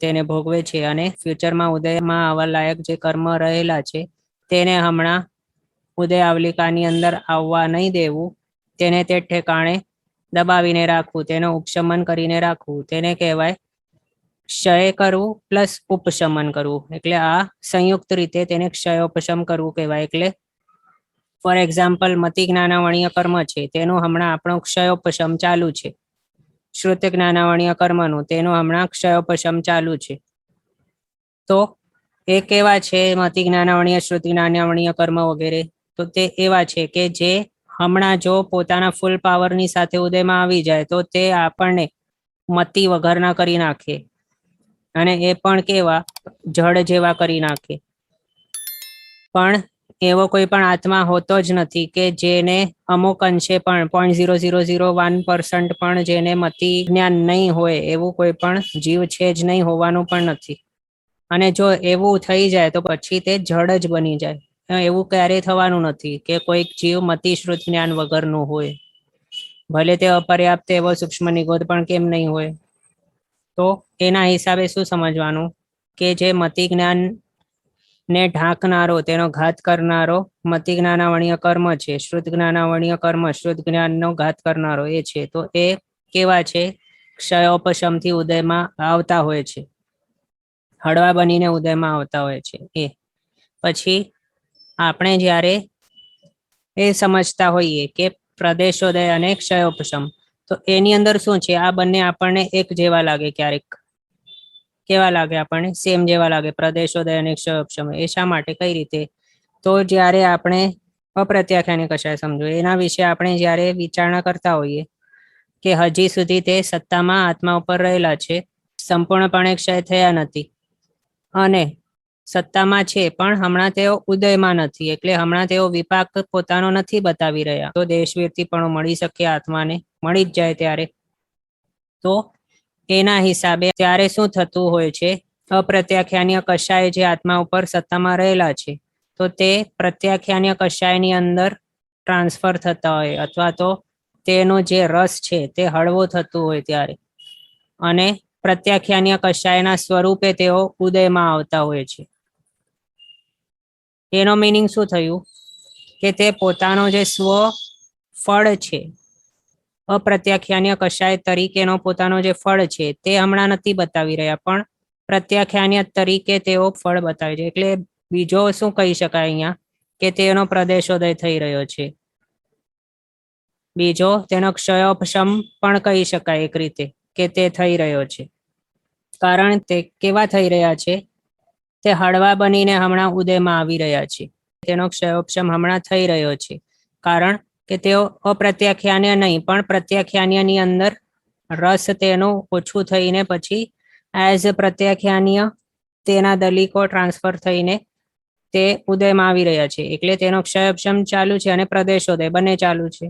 તેને ભોગવે છે, અને ફ્યુચરમાં ઉદયમાં આવવા લાયક જે કર્મ રહેલા છે તેને હમણાં ઉદય આવલિકાની અંદર આવવા નહીં દેવું, તેને તે ઠેકાણે દબાવીને રાખવું, તેનું ઉપશમન કરીને રાખવું, તેને કહેવાય ક્ષય કરવું પ્લસ ઉપશમન કરવું. એટલે આ સંયુક્ત રીતે તેને ક્ષયોપશમ કરવું કહેવાય. એટલે ફોર એક્ઝામ્પલ, મતિ જ્ઞાનાવણીય કર્મ છે તેનું હમણાં આપણું ક્ષયોપશમ ચાલુ છે. શ્રુત જ્ઞાનાવણીય કર્મનું તેનું હમણાં ક્ષયોપશમ ચાલુ છે. તો એ કેવા છે મતિ જ્ઞાનાવણીય, શ્રુતિ જ્ઞાનાવણીય કર્મ વગેરે? તો તે એવા છે કે જે હમણાં જો પોતાના ફૂલ પાવરની સાથે ઉદયમાં આવી જાય તો તે આપણને મતિ વગરના કરી નાખે. અને એ પણ કેવા જળ જેવા કરી નાખે. પણ એવો કોઈ પણ આત્મા હોતો જ નથી કે જેને અમુક અંશે પણ 0.0001% પણ જેને મતિ જ્ઞાન નહીં હોય એવું કોઈ પણ જીવ છે જ નહીં, હોવાનું પણ નથી. અને જો એવું થઈ જાય તો પછી તે જડ જ બની જાય. એવું ક્યારેય થવાનું નથી કે કોઈક જીવ મતિશ્રુત જ્ઞાન વગરનું હોય, ભલે તે અપર્યાપ્ત એવો સૂક્ષ્મ નિગોદ પણ કેમ નહીં હોય. તો એના હિસાબે શું સમજવાનું કે જે મતિ જ્ઞાન ને ઢાંકનારો, તેનો ઘાત કરનારો મતિ જ્ઞાનાવણીય કર્મ છે. શ્રુત જ્ઞાનાવણીય કર્મ શ્રુત જ્ઞાનનો ઘાત કરનારો એ છે. તો એ કેવા છે? ક્ષયોપશમથી ઉદયમાં આવતા હોય છે, હળવા બનીને ઉદયમાં આવતા હોય છે. એ પછી આપણે જ્યારે એ સમજતા હોઈએ કે પ્રદેશોદય અને ક્ષયોપશમ, તો એની અંદર શું છે? આ બંને આપણને એક જેવા લાગે, ક્યારેક કેવા લાગે આપણને? સેમ જેવા લાગે, પ્રદેશોદય અને ક્ષયોપશમ. એ શા માટે? કઈ રીતે? તો જ્યારે આપણે અપ્રત્યાખ્યાની કશાય સમજો એના વિશે આપણે જ્યારે વિચારણા કરતા હોઈએ કે હજી સુધી તે સત્તામાં આત્મા ઉપર રહેલા છે, સંપૂર્ણપણે ક્ષય થયા નથી, અને સત્તામાં છે પણ હમણાં તેઓ ઉદયમાં નથી, એટલે હમણાં તેઓ વિપાક પોતાનો નથી બતાવી રહ્યા. તો દેશવીરથી પણ મળી શકે આત્માને, મળી જ જાય ત્યારે. તો એના હિસાબે ત્યારે શું થતું હોય છે? અપ્રત્યાખ્યાનીય કશાય જે આત્મા ઉપર સત્તામાં રહેલા છે, તો તે પ્રત્યાખ્યાનીય કશાયની અંદર ટ્રાન્સફર થતા હોય, અથવા તો તેનો જે રસ છે તે હળવો થતું હોય ત્યારે, અને પ્રત્યાખ્યાનીય કશાયના સ્વરૂપે તેઓ ઉદયમાં આવતા હોય છે. એનો મિનિંગ શું થયું કે તે પોતાનો જે સ્વ ફળ છે, અપ્રત્યાખ્યાનીય કશાય તરીકેનો પોતાનો જે ફળ છે તે હમણાં નથી બતાવી રહ્યા, પણ પ્રત્યાખ્યાનીય તરીકે તેઓ ફળ બતાવે છે. એટલે બીજો શું કહી શકાય અહીંયા કે તેનો પ્રદેશોદય થઈ રહ્યો છે. બીજો તેનો ક્ષયોપશમ પણ કહી શકાય એક રીતે, કે તે થઈ રહ્યો છે. કારણ તે કેવા થઈ રહ્યા છે? તે હળવા બનીને હમણાં ઉદયમાં આવી રહ્યા છે. તેનો ક્ષયોપશમ હમણાં થઈ રહ્યો છે, કારણ કે તેઓ અપ્રત્યાખ્યાન્ય નહીં, પણ પ્રત્યાખ્યાનીયની અંદર રસ તેનું ઓછું થઈને પછી એઝ પ્રત્યાખ્યાનીય તેના દલિકો ટ્રાન્સફર થઈને તે ઉદયમાં આવી રહ્યા છે. એટલે તેનો ક્ષયોપશમ ચાલુ છે અને પ્રદેશોદય બંને ચાલુ છે.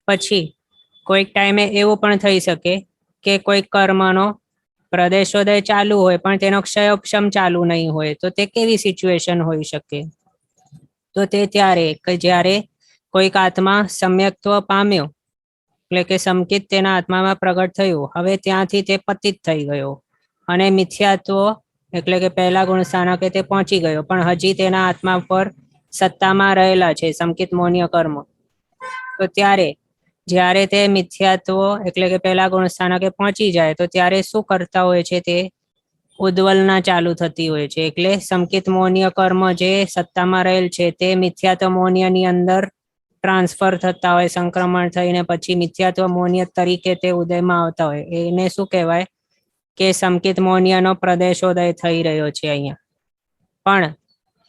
પછી કોઈક ટાઈમે એવું પણ થઈ શકે કે કોઈક કર્મનો પ્રદેશોદય ચાલુ હોય પણ તેનો ક્ષયોપશમ ચાલુ નહીં હોય. તો તે કેવી સિચ્યુએશન હોઈ શકે? તો તે ત્યારે કે જ્યારે કોઈક આત્મા સમ્યક્ત્વ પામ્યો, એટલે કે સમકિત તેના આત્મામાં પ્રગટ થયું, હવે ત્યાંથી તે પતિત થઈ ગયો અને મિથ્યાત્વ એટલે કે પહેલા ગુણ સ્થાનકે તે પહોંચી ગયો, પણ હજી તેના આત્મા પર સત્તામાં રહેલા છે સમકિત મોનીય કર્મ. તો ત્યારે જ્યારે તે મિથ્યાત્વ એટલે કે પહેલા ગુણ સ્થાનકે પહોંચી જાય, તો ત્યારે શું કરતા હોય છે? તે ઉદ્વલના ચાલુ થતી હોય છે. એટલે સમકિત મોનીય કર્મ જે સત્તામાં રહેલ છે તે મિથ્યાત્વ મોનીયની અંદર ટ્રાન્સફર થતા હોય, સંક્રમણ થઈને પછી મિથ્યાત્વ મોનીય તરીકે તે ઉદયમાં આવતા હોય. એને શું કહેવાય કે સમકિત મોનીયનો પ્રદેશોદય થઈ રહ્યો છે અહીંયા. પણ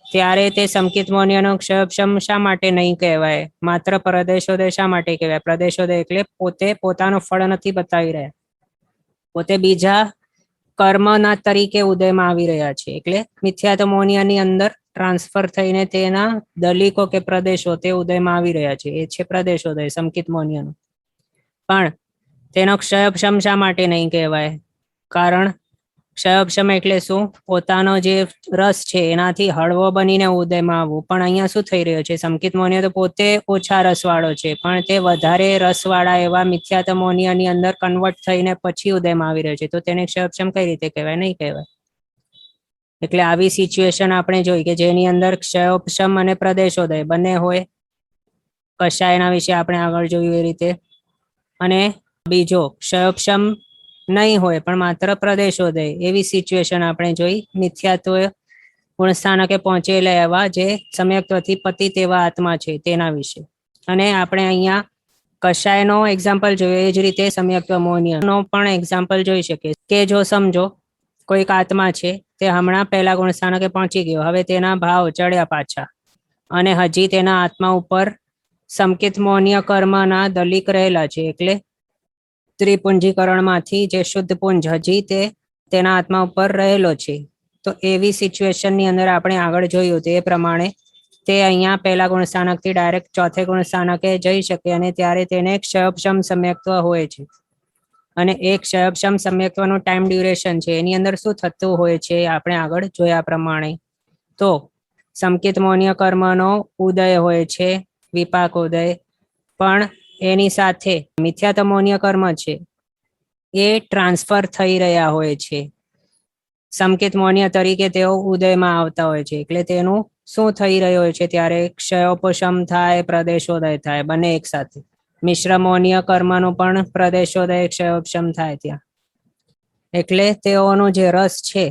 ત્યારે તે સમકિત મોનીયનો ક્ષયોપશમ શા માટે નહીં કહેવાય? માત્ર પ્રદેશોદય શા માટે કહેવાય? પ્રદેશોદય એટલે પોતે પોતાનો ફળ નથી બતાવી રહ્યા, પોતે બીજા કર્મના તરીકે ઉદયમાં આવી રહ્યા છે. એટલે મિથ્યાત્વ મોનીયની અંદર ટ્રાન્સફર થઈને તેના દલિકો કે પ્રદેશો તે ઉદયમાં આવી રહ્યા છે. એ છે પ્રદેશોદય સમકિત મોનીયનો. પણ તેનો ક્ષયોપશમ શા માટે નહીં કહેવાય? કારણ ક્ષયોપશમ એટલે શું? પોતાનો જે રસ છે એનાથી હળવો બનીને ઉદયમાં આવવું. પણ અહીંયા શું થઈ રહ્યો છે? સમકિત મોનીય તો પોતે ઓછા રસવાળો છે, પણ તે વધારે રસવાળા એવા મિથ્યાત્વ મોનીયની અંદર કન્વર્ટ થઈને પછી ઉદયમાં આવી રહ્યો છે. તો તેને ક્ષયોપશમ કઈ રીતે કહેવાય? નહીં કહેવાય. એટલે આવી સિચ્યુએશન આપણે જોઈ કે જેની અંદર ક્ષયોપશમ અને પ્રદેશોદય બંને હોય. કશાયના વિશે આપણે આગળ જોયું એ રીતે. અને બીજો ક્ષયોપશમ નહીં હોય પણ માત્ર પ્રદેશોદય, એવી સિચ્યુએશન આપણે જોઈ મિથ્યાત્વ ગુણસ્થાનકે પહોંચેલા એવા જે સમ્યક્ત્વથી પતિત એવા આત્મા છે તેના વિશે. અને આપણે અહીંયા કશાયનો એક્ઝામ્પલ જોયો, એ જ રીતે સમ્યક્ત્વ મોનીયનો પણ એક્ઝામ્પલ જોઈ શકીએ કે જો સમજો કોઈક આત્મા છે તે હમણાં પહેલા ગુણસ્થાનકે પહોંચી ગયો, હવે તેના ભાવ ચડ્યા પાછા, અને હજી તેના આત્મા ઉપર સમકિત મોનીય કર્મના દલિક રહેલા છે. એટલે ત્રિપુંજીકરણમાંથી જે શુદ્ધ પુંજ હજી તેના આત્મા ઉપર રહેલો છે. તો એવી સિચ્યુએશનની અંદર આપણે આગળ જોયું તે પ્રમાણે તે અહીંયા પહેલા ગુણસ્થાનકથી ડાયરેક્ટ ચોથે ગુણસ્થાનકે જઈ શકે અને ત્યારે તેને ક્ષયોપશમ સમ્યક્ત્વ હોય છે. અને એ ક્ષયોપશમ સમ્યક્ત્વનું ટાઈમ ડ્યુરેશન છે એની અંદર શું થતું હોય છે આપણે આગળ જોયા પ્રમાણે. તો સંકિત મૌન્ય કર્મનો ઉદય હોય છે, વિપાક ઉદય, પણ એની સાથે મિથ્યાતમૌન્ય કર્મ છે એ ટ્રાન્સફર થઈ રહ્યા હોય છે. સંકેત મૌન્ય તરીકે તેઓ ઉદયમાં આવતા હોય છે એટલે તેનું શું થઈ રહ્યું હોય છે ત્યારે ક્ષયોપશમ થાય, પ્રદેશોદય થાય, બંને એક સાથે. મિશ્ર મૌન્ય કર્મનું પણ પ્રદેશોદય, ક્ષયોપશમ થાય ત્યાં. એટલે તેઓનું જે રસ છે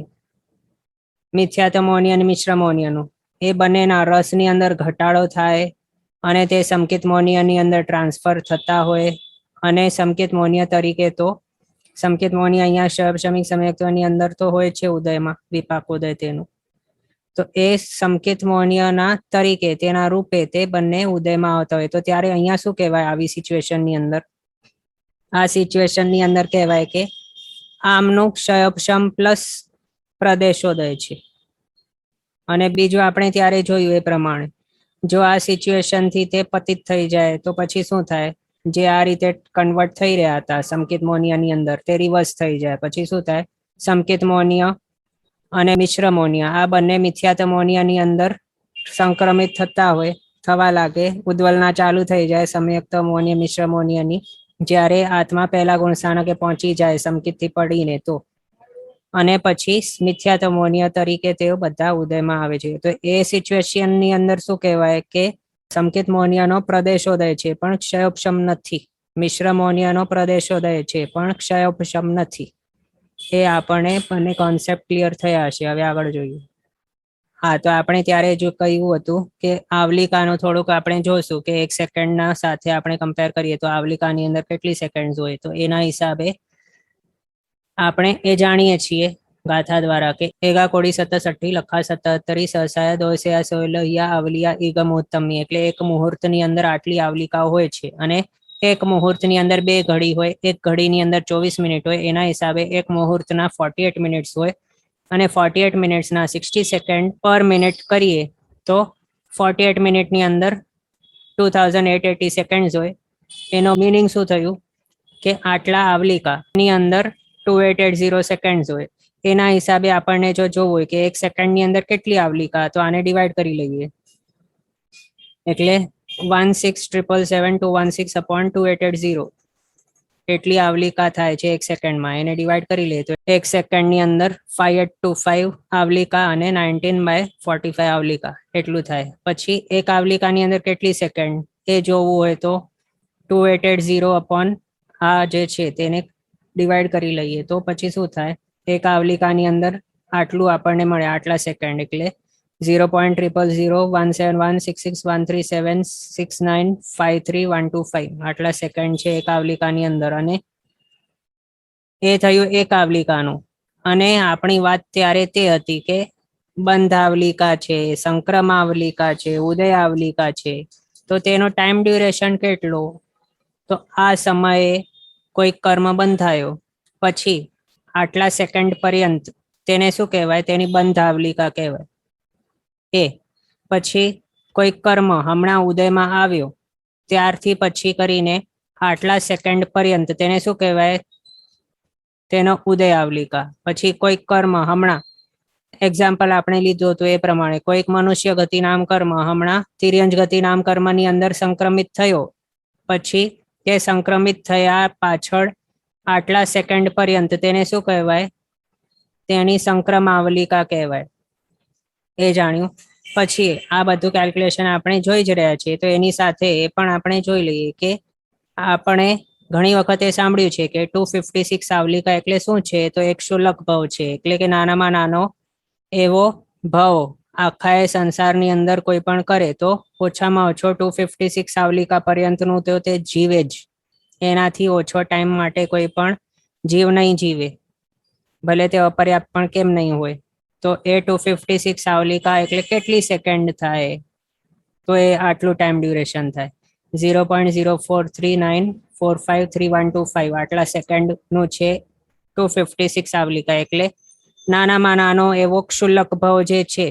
મિથ્યાતમૌન્ય અને મિશ્ર મૌન્યનું, એ બંનેના રસની અંદર ઘટાડો થાય અને તે સંકેત મૌન્યની અંદર ટ્રાન્સફર થતા હોય. અને સંકેત મૌન્ય તરીકે તો સંકેત મૌન્ય અહીંયા ક્ષયોપશમિક સમ્યક્ત્વની અંદર તો હોય છે ઉદયમાં, વિપાક ઉદય તેનું. તો એ સંકેત મૌન્યના તરીકે તેના રૂપે તે બંને ઉદયમાં આવતા હોય. તો ત્યારે અહીંયા શું કહેવાય આવી સિચ્યુએશનની અંદર? આ સિચ્યુએશનની અંદર કહેવાય કે આમનું ક્ષયોપશમ પ્લસ પ્રદેશોદય છે. અને બીજું આપણે ત્યારે જોયું એ પ્રમાણે જો આ સિચ્યુએશનથી તે પતિત થઈ જાય તો પછી શું થાય? જે આ રીતે કન્વર્ટ થઈ રહ્યા હતા સંકેત મૌન્યની અંદર તે રિવર્સ થઈ જાય. પછી શું થાય? સંકેત મૌન્ય અને મિશ્ર મૌન્ય આ બંને મિથ્યાતમૌન્યની અંદર સંક્રમિત થવા લાગે, ઉદ્વલના ચાલુ થઈ જાય સંયુક્ત મૌન્ય મિશ્ર મૌન્યની, જ્યારે આત્મા પહેલા ગુણસ્થાનકે પહોંચી જાય સંકેતથી પડીને તો. અને પછી મિથ્યાતમૌન્ય તરીકે તેઓ બધા ઉદયમાં આવે છે. તો એ સિચ્યુએશનની અંદર શું કહેવાય કે સંકેત મૌન્યનો પ્રદેશોદય છે પણ ક્ષયોપશમ નથી, મિશ્ર મૌન્યનો પ્રદેશોદય છે પણ ક્ષયોપશમ નથી. એ આપણને બંને કોન્સેપ્ટ ક્લિયર થયા છે. હવે આગળ જોઈએ. હા, તો આપણે ત્યારે જો કહ્યું હતું કે આવલિકાનું થોડુંક આપણે જોશું કે 1 સેકન્ડના સાથે આપણે કમ્પેર કરીએ તો આવલિકાની અંદર કેટલી સેકન્ડ હોય. તો એના હિસાબે આપણે એ જાણીએ છીએ ગાથા દ્વારા કે એગા કોડી સતસઠ્ઠી લખા 77 સહસાયા દોષયા સોલહિયા આવલિયા ઈગમોત્તમી. એટલે એક મુહૂર્તની અંદર આટલી આવલિકાઓ હોય છે અને એક મુહૂર્તની અંદર 2 ઘડી હોય, એક ઘડીની અંદર 24 મિનિટ હોય. એના હિસાબે એક મુહૂર્તના 48 મિનિટ્સ હોય અને 48 મિનિટ્સના 60 સેકન્ડ પર મિનિટ કરીએ તો 48 મિનિટની અંદર 2880 સેકન્ડ હોય. એનો મિનિંગ શું થયું કે આટલા આવલિકાની અંદર 2880 સેકન્ડ હોય. એના હિસાબે આપણને જો જોવું હોય કે 1 સેકન્ડની અંદર કેટલી આવલિકા, તો આને ડિવાઈડ કરી લઈએ. એટલે 1677 216 upon 2880 એટલી આવલિકા થાય છે 1 સેકન્ડમાં. એને ડિવાઈડ કરી લે તો 1 સેકન્ડની અંદર 5825 આવલિકા અને 19/45 આવલિકા એટલું થાય. પછી એક આવલિકાની અંદર કેટલી સેકન્ડ એ જોવું હોય તો 2880 upon આ જે છે તેને ડિવાઈડ કરી લઈએ તો પછી શું થાય? એક આવલિકાની અંદર આટલું આપણને મળે, આટલા સેકન્ડ. એટલે 0.00017161376953125 આટલા સેકન્ડ છે એક આવલિકાની અંદર. અને એ થયું એક આવલિકાનું. અને આપણી વાત ત્યારે તે હતી કે બંધ આવલિકા છે, સંક્રમ આવલિકા છે, ઉદય આવલિકા છે, તો તેનો ટાઈમ ડ્યુરેશન કેટલો? તો આ સમયે કોઈ કર્મ બંધાયો પછી આટલા સેકન્ડ પર્યંત તેને શું કહેવાય? તેની બંધ આવલિકા કહેવાય. એ પછી કોઈ કર્મ હમણાં ઉદયમાં આવ્યો ત્યારથી પછી કરીને આટલા સેકન્ડ પર્યંત તેને શું કહેવાય? તેનો ઉદય આવલિકા. પછી કોઈ કર્મ હમણાં, એક્ઝામ્પલ આપણે લીધું હતું એ પ્રમાણે, કોઈક મનુષ્ય ગતિ નામ કર્મ હમણાં તિર્યંજ ગતિ નામ કર્મની અંદર સંક્રમિત થયો, પછી તે સંક્રમિત થયા પાછળ આટલા સેકન્ડ પર્યંત તેને શું કહેવાય? તેની સંક્રમાવલિકા કહેવાય. એ જાણ્યું. પછી આ બધું કેલ્ક્યુલેશન આપણે જોઈ જ રહ્યા છીએ. તો એની સાથે એ પણ આપણે જોઈ લઈએ કે આપણે ઘણી વખતે સાંભળ્યું છે કે 256 આવલિકા એટલે શું છે? તો એક ક્ષુલ્લક ભવ છે. એટલે કે નાનામાં નાનો એવો ભવ આખા એ સંસારની અંદર કોઈ પણ કરે તો ઓછામાં ઓછો 256 આવલિકા પર્યંતનું તો તે જીવે જ. એનાથી ઓછો ટાઈમ માટે કોઈ પણ જીવ નહીં જીવે, ભલે તે અપર્યાપ્ત પણ કેમ નહીં હોય. તો એ 256 આવલિકા એટલે કેટલી સેકન્ડ થાય? તો એ આટલું ટાઈમ ડ્યુરેશન થાય. 0.0439453125 આટલા સેકન્ડનું છે 256 આવલિકા. એટલે નાનામાં નાનો એવો ક્ષુલ્લક ભાવ જે છે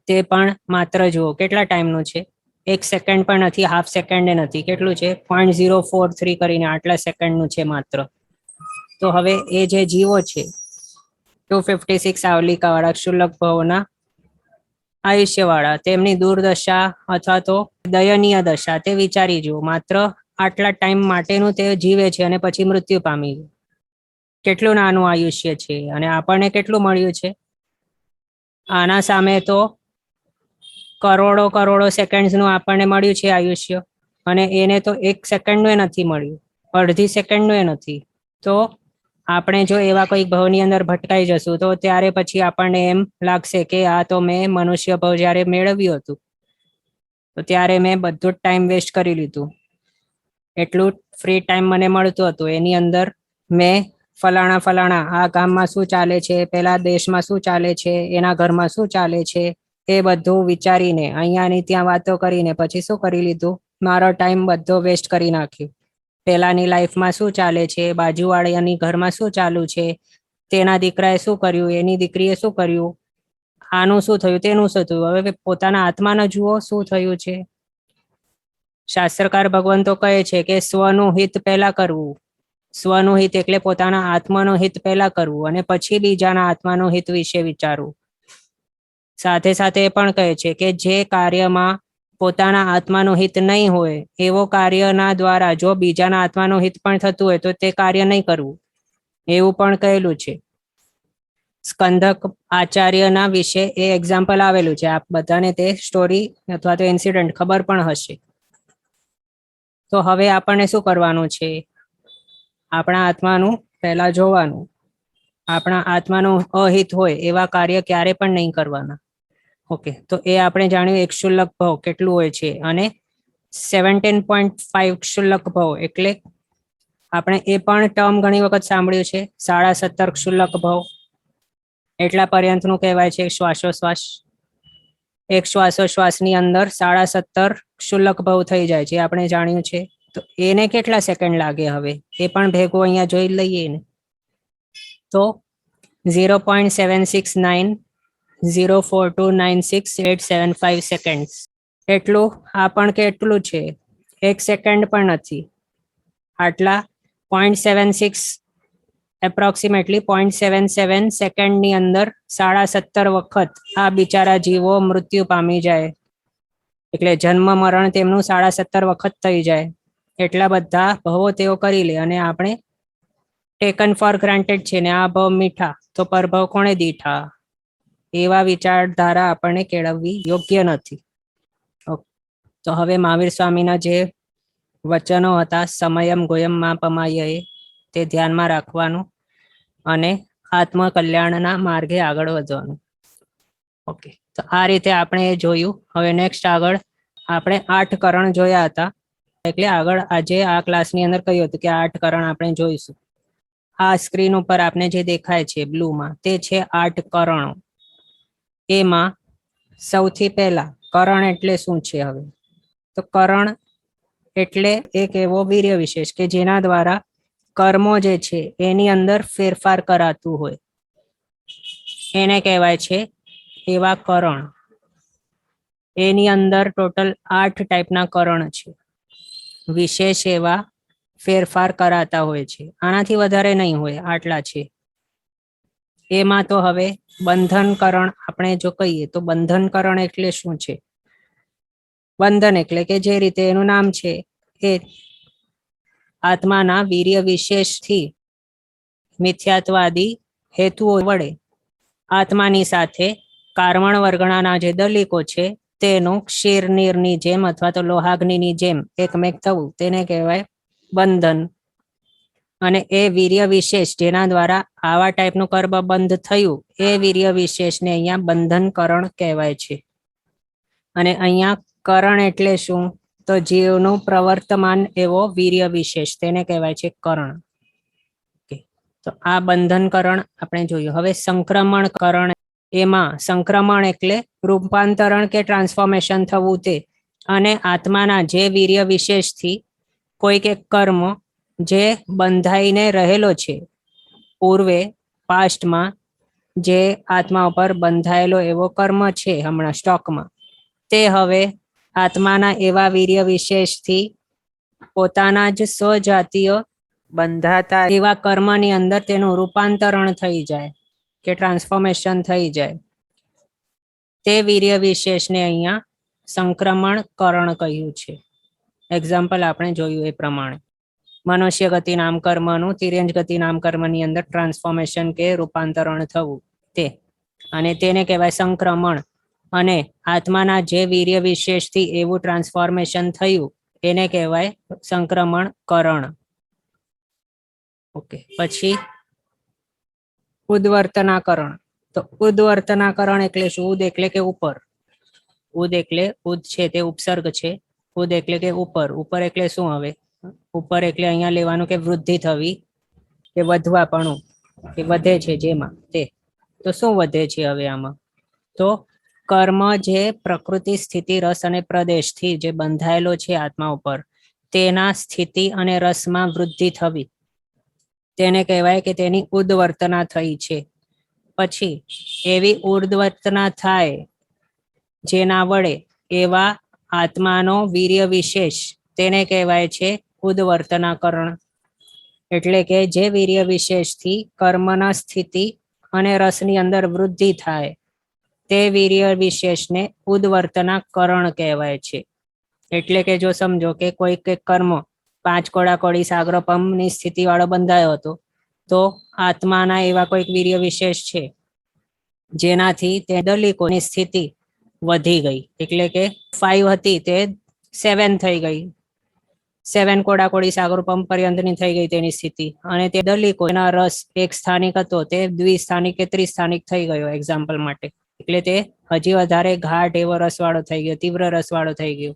તે પણ માત્ર જુઓ કેટલા ટાઈમનું છે, 1 સેકન્ડ પણ નથી, હાફ સેકન્ડ નથી, કેટલું છે 0.043 કરીને આટલા સેકન્ડનું છે માત્ર. તો હવે એ જે જીવો છે 256 આવલિકા વાળા ક્ષુલ્લક ભાવોના આયુષ્ય વાળા, તેમની દુર્દશા અથવા તો દયનીય દશા તે વિચારી જુઓ. માત્ર આટલા ટાઈમ માટેનું તે જીવે છે અને પછી મૃત્યુ પામી. કેટલું નાનું આયુષ્ય છે અને આપણને કેટલું મળ્યું છે. આના સામે તો કરોડો કરોડો સેકન્ડ્સનું આપણને મળ્યું છે આયુષ્ય, અને એને તો 1 સેકન્ડનું નથી મળ્યું, અડધી સેકન્ડનું નથી. તો આપણે જો એવા કોઈ ભાવની અંદર ભટકાઈ જશું તો ત્યારે પછી આપણને એમ લાગશે કે આ તો મેં મનુષ્ય ભાવ જ્યારે મેળવ્યું હતું તો ત્યારે મેં બધું જ ટાઈમ વેસ્ટ કરી લીધું. એટલું ફ્રી ટાઈમ મને મળતું હતું, એની અંદર મેં ફલાણા આ ગામમાં શું ચાલે છે, પેલા દેશમાં શું ચાલે છે, એના ઘરમાં શું ચાલે છે, એ બધું વિચારીને અહીંયાની ત્યાં વાતો કરીને પછી શું કરી લીધું, મારો ટાઈમ બધો વેસ્ટ કરી નાખ્યો. પેલાની લાઈફમાં શું ચાલે છે, બાજુવાળાની ઘરમાં શું ચાલુ છે, તેના દીકરાએ શું કર્યું, એની દીકરીએ શું કર્યું, આનું શું થયું, તેનું શું થયું. હવે પોતાના આત્માને જુઓ શું થયું છે. શાસ્ત્રકાર ભગવાન તો કહે છે કે સ્વનું હિત પહેલા કરવું. સ્વનું હિત એટલે પોતાના આત્માનું હિત પહેલા કરવું અને પછી બીજાના આત્માનું હિત વિશે વિચારવું. સાથે સાથે એ પણ કહે છે કે જે કાર્યમાં પોતાના આત્માનું હિત નહીં હોય એવો કાર્યના દ્વારા જો બીજાના આત્માનું હિત પણ થતું હોય તો તે કાર્ય નહીં કરવું, એવું પણ કહેલું છે. સ્કંધક આચાર્યના વિશે એ એક્ઝામ્પલ આવેલું છે. આપ બધાને તે સ્ટોરી અથવા તો ઇન્સિડન્ટ ખબર પણ હશે. તો હવે આપણને શું કરવાનું છે, આપણા આત્માનું પહેલા જોવાનું. આપણા આત્માનું અહિત હોય એવા કાર્ય ક્યારે પણ નહીં કરવાના. ઓકે, તો એ આપણે જાણ્યું એક ક્ષુલ્લક ભાવ કેટલું હોય છે, અને 17.5 ક્ષુલ્લક ભાવ એટલે આપણે એ પણ ટર્મ ઘણી વખત સાંભળ્યું છે, 17.5 ક્ષુલ્લક ભાવ. એટલા પર્યંતનું કહેવાય છે શ્વાસોશ્વાસ. એક શ્વાસોશ્વાસની અંદર 17.5 ક્ષુલ્લક ભાવ થઈ જાય છે, આપણે જાણ્યું છે. તો એને કેટલા સેકન્ડ લાગે હવે એ પણ ભેગું અહીંયા જોઈ લઈએ ને. તો 0.76904296.875 સેકન્ડ એટલું આ પણ કેટલું છે, 1 સેકન્ડ પણ નથી. આટલા 0.76 એપ્રોક્સિમેટલી 0.77 સેકન્ડની અંદર 17.5 વખત આ બિચારા જીવો મૃત્યુ પામી જાય. એટલે જન્મ મરણ તેમનું 17.5 વખત થઈ જાય. એટલા બધા ભાવો તેઓ કરી લે અને આપણે ટેકન ફોર ગ્રાન્ટેડ છે ને આ ભાવ મીઠા તો પરભાવ કોણે દીઠા, એવા વિચારધારા આપણને કેળવવી યોગ્ય નથી. તો હવે મહાવીર સ્વામીના જે વચનો હતા સમયમ ગોયમ માં પમાય તે ધ્યાનમાં રાખવાનું અને આત્મકલ્યાણના માર્ગે આગળ વધવાનું. ઓકે, તો આ રીતે આપણે જોયું. હવે નેક્સ્ટ આગળ આપણે 8 કરણ જોયા હતા. એટલે આગળ આજે આ ક્લાસની અંદર કહ્યું હતું કે 8 કરણ આપણે જોઈશું. આ સ્ક્રીન ઉપર આપને જે દેખાય છે બ્લુમાં તે છે 8 કરણો. એમાં સૌથી પહેલા કરણ એટલે શું છે. હવે તો કરણ એટલે એક એવો વીર્ય વિશેષ કે જેના દ્વારા કર્મો જે છે એની અંદર ફેરફાર કરાતું હોય એને કહેવાય છે એવા કરણ. એની અંદર ટોટલ 8 ટાઈપના કરણ છે, વિશેષ એવા ફેરફાર કરાતા હોય છે. આનાથી વધારે નહીં હોય, આટલા છે. એમાં તો હવે બંધન કરણ આપણે જો કહીએ તો બંધન કરણ એટલે શું છે. બંધન એટલે કે જે રીતે એનું નામ છે એ આત્માના વીર્ય વિશેષથી મિથ્યાત્વાદી હેતુઓ વડે આત્માની સાથે કારમણ વર્ગણાના જે દલિકો છે તેનું ક્ષીર નીરની જેમ અથવા તો લોહાગ્નિની જેમ એકમેક થવું તેને કહેવાય બંધન. અને એ વીર્ય વિશેષ જેના દ્વારા આવા ટાઈપનું કર્મ બંધ થયું એ વીર્ય વિશેષને અહીંયા બંધન કરણ કહેવાય છે. અને અહીંયા કરણ એટલે શું, તો જીવનું પ્રવર્તમાન એવો વીર્ય વિશેષ તેને કહેવાય છે કરણ. તો આ બંધન કરણ આપણે જોયું. હવે સંક્રમણ કરણ, એમાં સંક્રમણ એટલે રૂપાંતરણ કે ટ્રાન્સફોર્મેશન થવું તે, અને આત્માના જે વીર્ય વિશેષથી કોઈક એક કર્મ જે બંધાઈને રહેલો છે પૂર્વે પાસ્ટમાં, જે આત્મા ઉપર બંધાયેલો એવો કર્મ છે હમણાં સ્ટોકમાં, તે હવે આત્માના એવા વીર્ય વિશેષથી પોતાના જ સ્વજાતીય બંધાતા એવા કર્મની અંદર તેનું રૂપાંતરણ થઈ જાય કે ટ્રાન્સફોર્મેશન થઈ જાય. તે વીર્ય વિશેષને અહીંયા સંક્રમણ કરણ કહ્યું છે. એક્ઝામ્પલ આપણે જોયું એ પ્રમાણે મનુષ્ય ગતિ નામ કર્મનું તિર્યંજ ગતિ નામ કર્મની અંદર ટ્રાન્સફોર્મેશન કે રૂપાંતરણ થવું તે, અને તેને કહેવાય સંક્રમણ. અને આત્માના જે વીર્ય વિશેષથી એવું ટ્રાન્સફોર્મેશન થયું એને કહેવાય સંક્રમણ કરણ. ઓકે, પછી ઉદ્વર્તનાકરણ. તો ઉદ્વર્તનાકરણ એટલે શું? ઉદ એટલે કે ઉપર. ઉદ એટલે ઉદ છે તે ઉપસર્ગ છે. ઉદ એટલે કે ઉપર. ઉપર એટલે શું? હવે ઉપર એટલે અહીંયા લેવાનું કે વૃદ્ધિ થવી કે વધવાપણું કે વધે છે જેમાં તે. તો શું વધે છે હવે આમાં? તો કર્મ જે પ્રકૃતિ સ્થિતિ રસ અને પ્રદેશથી જે બંધાયેલો છે આત્મા ઉપર, તેના સ્થિતિ અને રસમાં વૃદ્ધિ થવી, તેને કહેવાય કે તેની ઉદ્વર્તના થઈ છે. પછી એવી ઉદ્વર્તના થાય જેના વડે એવા આત્માનો વીર્ય વિશેષ, તેને કહેવાય છે ઉદ્વર્તનાકરણ. એટલે કે જે વીર્ય વિશેષથી કર્મના સ્થિતિ અને રસની અંદર વૃદ્ધિ થાય તે વીર્ય વિશેષને ઉદ્વર્તનાકરણ કહેવાય છે. એટલે કે જો સમજો કે કોઈક કર્મ 5 કોડાકોડી સાગરોપમની સ્થિતિ વાળો બંધાયો હતો, તો આત્માના એવા કોઈક વીર્ય વિશેષ છે જેનાથી તે દલિકોની સ્થિતિ વધી ગઈ. એટલે કે 5 હતી તે 7 થઈ ગઈ, 7 કોડાકોડી સાગરોપમ પર્યંતની થઈ ગઈ તેની સ્થિતિ. અને તે દલિકો એના રસ એક સ્થાનિક હતો તે દ્વિસ્થાનિક કે ત્રિસ્થાનિક થઈ ગયો એક્ઝામ્પલ માટે. એટલે તે હજી વધારે ઘાટ એવો રસવાળો થઈ ગયો, તીવ્ર રસવાળો થઈ ગયો.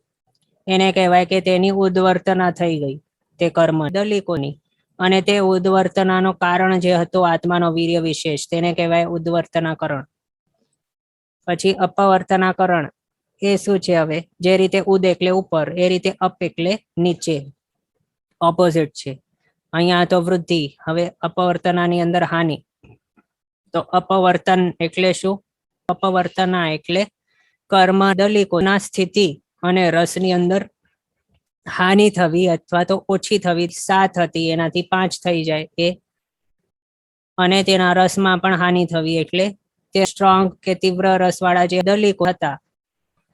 એને કહેવાય કે તેની ઉદ્વર્તના થઈ ગઈ તે કર્મ દલિકોની. અને તે ઉદ્વર્તનાનો કારણ જે હતો આત્માનો વીર્ય વિશેષ, તેને કહેવાય ઉદ્વર્તનાકરણ. પછી અપવર્તનાકરણ એ શું છે? હવે જે રીતે ઉદ એટલે ઉપર, એ રીતે અપ એટલે નીચે, ઓપોઝિટ છે. અહીંયા તો વૃદ્ધિ, હવે અપવર્તનાની અંદર હાનિ. તો અપવર્તન એટલે શું? અપવર્તના એટલે કર્મ દલિકોના સ્થિતિ અને રસની અંદર હાનિ થવી અથવા તો ઓછી થવી. 7 હતી એનાથી 5 થઈ જાય એ. અને તેના રસમાં પણ હાનિ થવી, એટલે તે સ્ટ્રોંગ કે તીવ્ર રસવાળા જે દલિકો હતા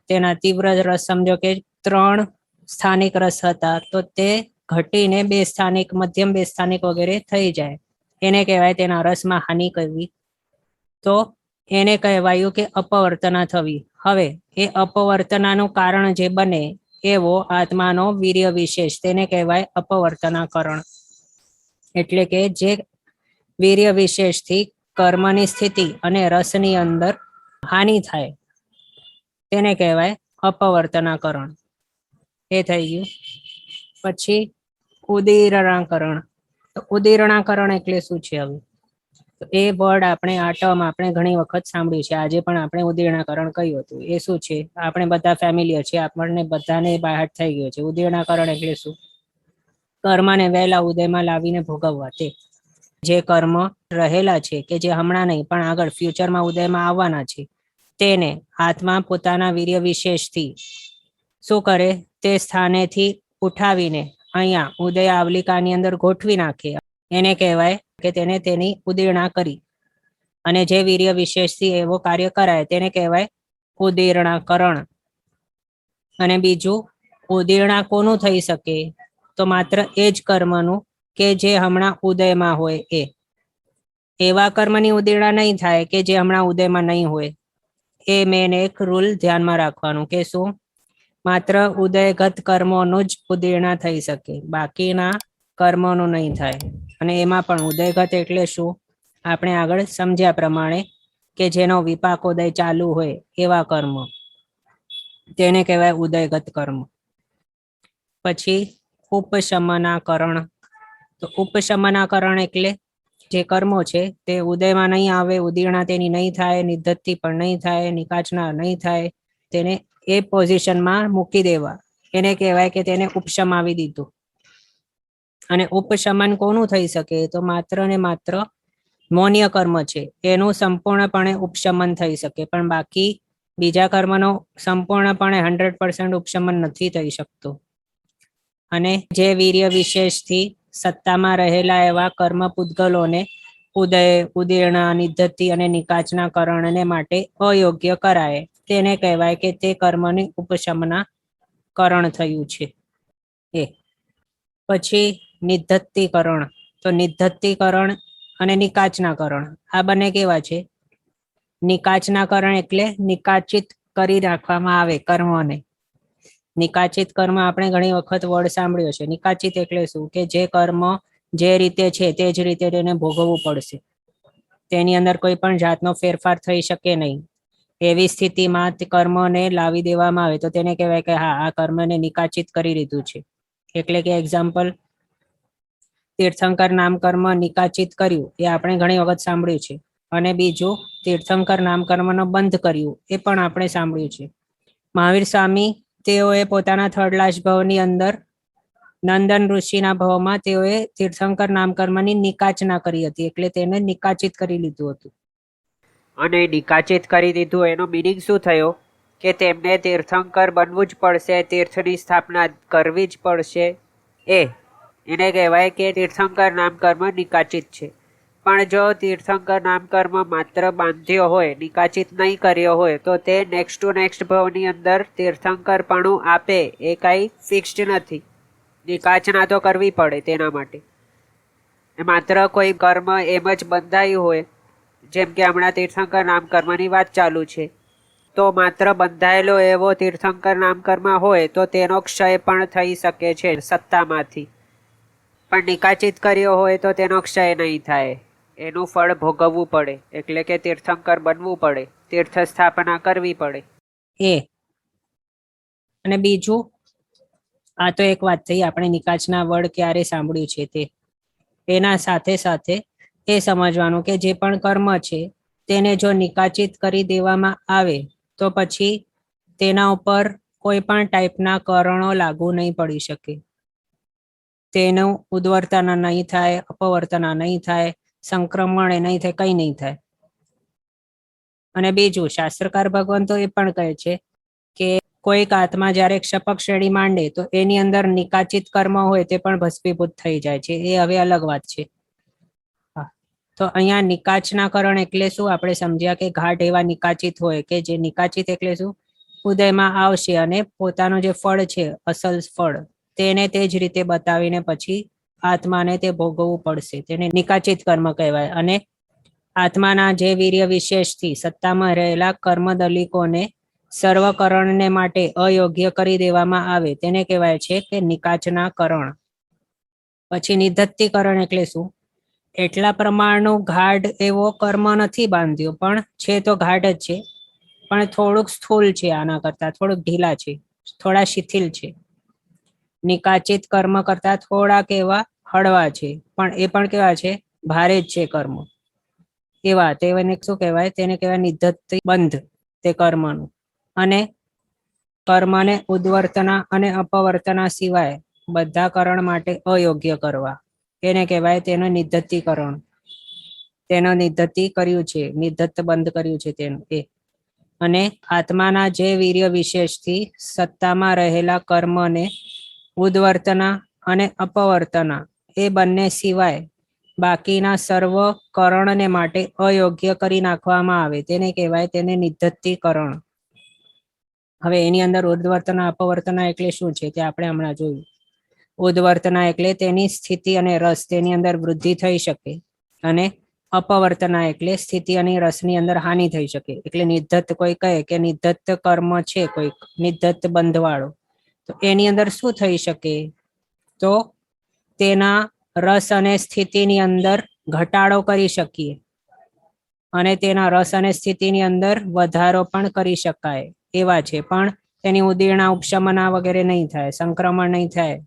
તેના તીવ્ર રસ સમજો કે 3 સ્થાનિક રસ હતા, તો તે ઘટીને 2 સ્થાનિક, મધ્યમ 2 સ્થાનિક વગેરે થઈ જાય. એને કહેવાય તેના રસમાં હાનિ કરવી. તો એને કહેવાયું કે અપવર્તના થવી. હવે એ અપવર્તનાનું કારણ જે બને એવો આત્માનો વીર્ય વિશેષ, તેને કહેવાય અપવર્તનાકરણ. એટલે કે જે વીર્ય વિશેષથી કર્મની સ્થિતિ અને રસની અંદર હાનિ થાય તેને કહેવાય અપવર્તનાકરણ. એ થઈ ગયું. પછી ઉદીરણાકરણ. તો ઉદીરણાકરણ એટલે શું છે? હવે એ વર્ડ આપણે આ ટર્મ આપણે ઘણી વખત સાંભળ્યું છે. આજે પણ આપણે ઉદીરણાકરણ કહ્યું હતું. એ શું છે? આપણે બધા ફેમિલિયર છે, આપણને બધાને બાહાટ થઈ ગયો છે. ઉદીરણાકરણ એટલે શું? કર્મને વહેલા ઉદયમાં લાવીને ભોગવવા. તે જે કર્મ રહેલા છે કે જે હમણાં નહીં પણ આગળ ફ્યુચરમાં ઉદયમાં આવવાના છે, તેને આત્મા પોતાના વીર્ય વિશેષથી શું કરે? તે સ્થાનેથી ઉઠાવીને અહીંયા ઉદય આવલિકાની અંદર ગોઠવી નાખે. એને કહેવાય કે તેને તેની ઉદીર્ણા કરી. અને જે વીર્ય વિશેષથી એવો કાર્ય કરાય તેને કહેવાય ઉદીર્ણાકરણ. અને બીજું, ઉદીર્ણા કોનું થઈ શકે? તો માત્ર એ જ કર્મનું કે જે હમણાં ઉદયમાં હોય એ. એવા કર્મની ઉદીર્ણા નહીં થાય કે જે હમણાં ઉદયમાં નહીં હોય. એ મેન એક રૂલ ધ્યાનમાં રાખવાનું કે શું? માત્ર ઉદયગત કર્મોનું જ ઉદીર્ણા થઈ શકે, બાકીના કર્મોનું નહીં થાય. અને એમાં પણ ઉદયગત એટલે શું? આપણે આગળ સમજ્યા પ્રમાણે કે જેનો વિપાકોદય ચાલુ હોય એવા કર્મ, તેને કહેવાય ઉદયગત કર્મ. પછી ઉપશમનાકરણ. તો ઉપશમનાકરણ એટલે જે કર્મો છે તે ઉદયમાં નહીં આવે, ઉદીર્ણા તેની નહીં થાય, નિધત્તિ પણ નહીં થાય, નિકાચના નહીં થાય, તેને એ પોઝિશનમાં મૂકી દેવા, એને કહેવાય કે તેને ઉપશમાવી દીધું. અને ઉપશમન કોનું થઈ શકે? તો માત્ર ને માત્ર મૌન્ય કર્મ છે એનું સંપૂર્ણપણે ઉપશમન થઈ શકે, પણ બાકી બીજા કર્મનો સંપૂર્ણપણે 100% ઉપશમન નથી થઈ શકતું. અને જે વીર્ય વિશેષથી સત્તામાં રહેલા એવા કર્મ પૂતગલોને ઉદય, ઉદીર્ણ, નિધત્તિ અને નિકાચના કરણને માટે અયોગ્ય કરાય, તેને કહેવાય કે તે કર્મની ઉપશમના કરણ થયું છે. એ પછી નિધત્તિકરણ. તો નિધત્તિકરણ અને નિકાચના કરણ આ બંને કેવા છે? નિકાચના કરણ એટલે નિકાચિત કરી રાખવામાં આવે કર્મને. નિકાચિત કર્મ આપણે ઘણી વખત વર્ડ સાંભળ્યો છે. નિકાચિત એટલે શું? કે જે કર્મ જે રીતે છે તે જ રીતે તેને ભોગવવું પડશે, તેની અંદર કોઈ પણ જાતનો ફેરફાર થઈ શકે નહીં. એવી સ્થિતિમાં કર્મને લાવી દેવામાં આવે તો તેને કહેવાય કે હા, આ કર્મને નિકાચિત કરી દીધું છે. એટલે કે એક્ઝામ્પલ, તીર્થંકર નામ કર્મ નિકાચિત કર્યું એ આપણે ઘણી વખત સાંભળ્યું છે. અને બીજું તીર્થંકર નામ કર્મનો બંધ કર્યું એ પણ આપણે સાંભળ્યું છે. મહાવીર સ્વામી તેઓએ પોતાના થર્ડ ભવની અંદર નંદન ઋષિના ભવમાં તેઓએ તીર્થંકર નામ કર્મની નિકાચના કરી હતી, એટલે તેને નિકાચિત કરી લીધું હતું. અને નિકાચિત કરી દીધું એનો મિનિંગ શું થયો? કે તેમને તીર્થંકર બનવું જ પડશે, તીર્થની સ્થાપના કરવી જ પડશે. એને કહેવાય કે તીર્થંકર નામ કર્મ નિકાચિત છે. પણ જો તીર્થંકર નામ કર્મ માત્ર બાંધ્યો હોય, નિકાચિત નહીં કર્યો હોય, તો તે નેક્સ્ટ ટુ નેક્સ્ટ ભવની અંદર તીર્થંકરપણું આપે એ કાંઈ ફિક્સ્ડ નથી. નિકાચના તો કરવી પડે તેના માટે. માત્ર કોઈ કર્મ એમ જ બંધાયું હોય, જેમ કે હમણાં તીર્થંકર નામ કર્મની વાત ચાલુ છે, તો માત્ર બંધાયેલો એવો તીર્થંકર નામ કર્મ હોય તો તેનો ક્ષય પણ થઈ શકે છે સત્તામાંથી. પણ નિકાચિત કર્યો હોય તો તેનો ક્ષય નહીં થાય, એનું ફળ ભોગવવું પડે, એટલે કે તીર્થંકર બનવું પડે, તીર્થ સ્થાપના કરવી પડે. અને બીજું, આ તો એક વાત થઈ આપણે નિકાચના વડ ક્યારે સાંભળ્યું છે તે. એના સાથે સાથે એ સમજવાનું કે જે પણ કર્મ છે તેને જો નિકાચિત કરી દેવામાં આવે તો પછી તેના ઉપર કોઈ પણ ટાઈપના કરણો લાગુ નહીં પડી શકે. તેનું ઉદ્વર્તન નહીં થાય, અપવર્તન નહીં થાય, સંક્રમણ નહીં થાય, કંઈ નહીં થાય. અને બીજું, શાસ્ત્રકાર ભગવાન તો એ પણ કહે છે કે કોઈક આત્મા જ્યારે ક્ષપક શ્રેણી માંડે તો એની અંદર નિકાચિત કર્મ હોય તે પણ ભસ્મીભૂત થઈ જાય છે. એ હવે અલગ વાત છે. તો અહીંયા નિકાચના કરણ એટલે શું? આપણે સમજ્યા કે ઘાટ એવા નિકાચિત હોય કે જે નિકાચિત એટલે શું? ઉદયમાં આવશે અને પોતાનું જે ફળ છે, અસલ ફળ, તેને તે જ રીતે બતાવીને પછી આત્માને તે ભોગવવું પડશે, તેને નિકાચિત કર્મ કહેવાય. અને આત્માના જે વીર્ય વિશેષથી સત્તામાં રહેલા કર્મદલિકોને સર્વકરણને માટે અયોગ્ય કરી દેવામાં આવે તેને કહેવાય છે કે નિકાચના કરણ. પછી નિધત્તિકરણ એટલે શું? એટલા પ્રમાણનું ગાઢ એવો કર્મ નથી બાંધ્યો, પણ છે તો ગાઢ જ છે, પણ થોડુંક સ્થૂલ છે, આના કરતા થોડુંક ઢીલા છે, થોડા શિથિલ છે. નિકાચિત કર્મ કરતા થોડાક એવા હળવા છે, પણ એ પણ કેવા છે? ભારે જ છે કર્મ. એવા તેને શું કહેવાય? તેને કહેવાય નિધત્તિ બંધ તે કર્મનું. અને કર્મને ઉદ્વર્તના અને અપવર્તના સિવાય બધા કરણ માટે અયોગ્ય કરવા, એને કહેવાય તેનું નિધત્તિકરણ. તેનો નિધત્તિ કર્યું છે, નિધત્ત બંધ કર્યું છે તેનું એ. અને આત્માના જે વીર્ય વિશેષથી સત્તામાં રહેલા કર્મને ઉદ્વર્તના અને અપવર્તના એ બંને સિવાય બાકીના સર્વ કરણને માટે અયોગ્ય કરી નાખવામાં આવે તેને કહેવાય તેને નિધત્તિકરણ. હવે એની અંદર ઉદ્વર્તના અપવર્તના એટલે શું છે તે આપણે હમણાં જોયું. ઉદ્વર્તના એટલે તેની સ્થિતિ અને રસ તેની અંદર વૃદ્ધિ થઈ શકે, અને અપવર્તના એટલે સ્થિતિ અને રસની અંદર હાનિ થઈ શકે. એટલે નિધત્ત કોઈ કહે કે નિધત્ત કર્મ છે કોઈક નિધત્ત બંધવાળો, તો એની અંદર શું થઈ શકે? તો તેના રસ અને સ્થિતિની અંદર ઘટાડો કરી શકીએ, અને તેના રસ અને સ્થિતિની અંદર વધારો પણ કરી શકાય એવા છે, પણ તેની ઉદીર્ણા ઉપશમના વગેરે નહીં થાય, સંક્રમણ નહીં થાય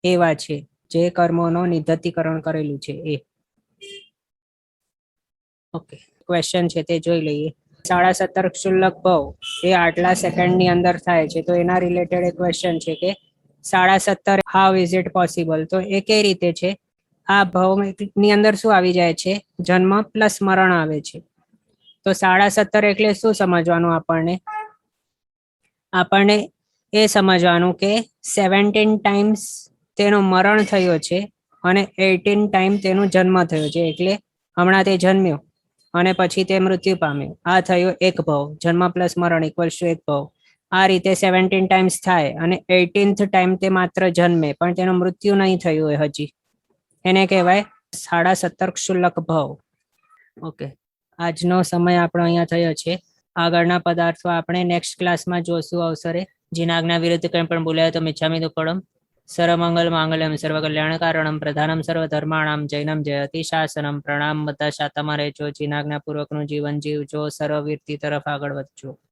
એવા છે જે કર્મોનો નિધત્તિકરણ કરેલું છે એ. ઓકે, ક્વેશ્ચન છે તે જોઈ લઈએ. 17.5 ક્ષુલ્લક ભવ એ આટલા સેકન્ડની અંદર થાય છે, તો એના રિલેટેડ એક ક્વેશ્ચન છે કે 17.5 હાઉ ઇઝ ઇટ પોસિબલ? તો એ કઈ રીતે છે? આ ભવની અંદર શું આવી જાય છે? જન્મ પ્લસ મરણ આવે છે. તો 17.5 એટલે શું સમજવાનું? આપણને એ સમજવાનું કે 17 ટાઈમ્સ તેનો મરણ થયો છે અને 18 ટાઈમ તેનો જન્મ થયો છે. એટલે હમણાં તે જન્મ્યો અને પછી તે મૃત્યુ પામ્યો. આ થયો એક ભવ. જન્મ પ્લસ મરણ ઇક્વલ્સ ટુ એક ભવ. આ રીતે 17 ટાઈમ્સ થાય અને 18th ટાઈમ તે માત્ર જન્મે પણ તેનું મૃત્યુ નહીં થયું હોય હજી, એને કહેવાય 17.5 ક્ષુલ્લક ભવ. ઓકે, આજનો સમય આપણો અહીંયા થયો છે. આગળના પદાર્થો આપણે નેક્સ્ટ ક્લાસમાં જોશું અવસરે. જીનાજ્ઞા વિરુદ્ધ કંઈ પણ બોલાય તો મિચ્છામિ દુક્કડમ. સર્વમંગલ માંગલ્યમ સર્વકલ્યાણ કારણમ પ્રધાનમ સર્વધર્માણામ જૈનમ જયતિ શાસનમ. પ્રણામ. બધા શાતામાં રહેજો, જીનાજ્ઞા પૂર્વકનું જીવન જીવજો, સર્વવીરતી તરફ આગળ વધજો.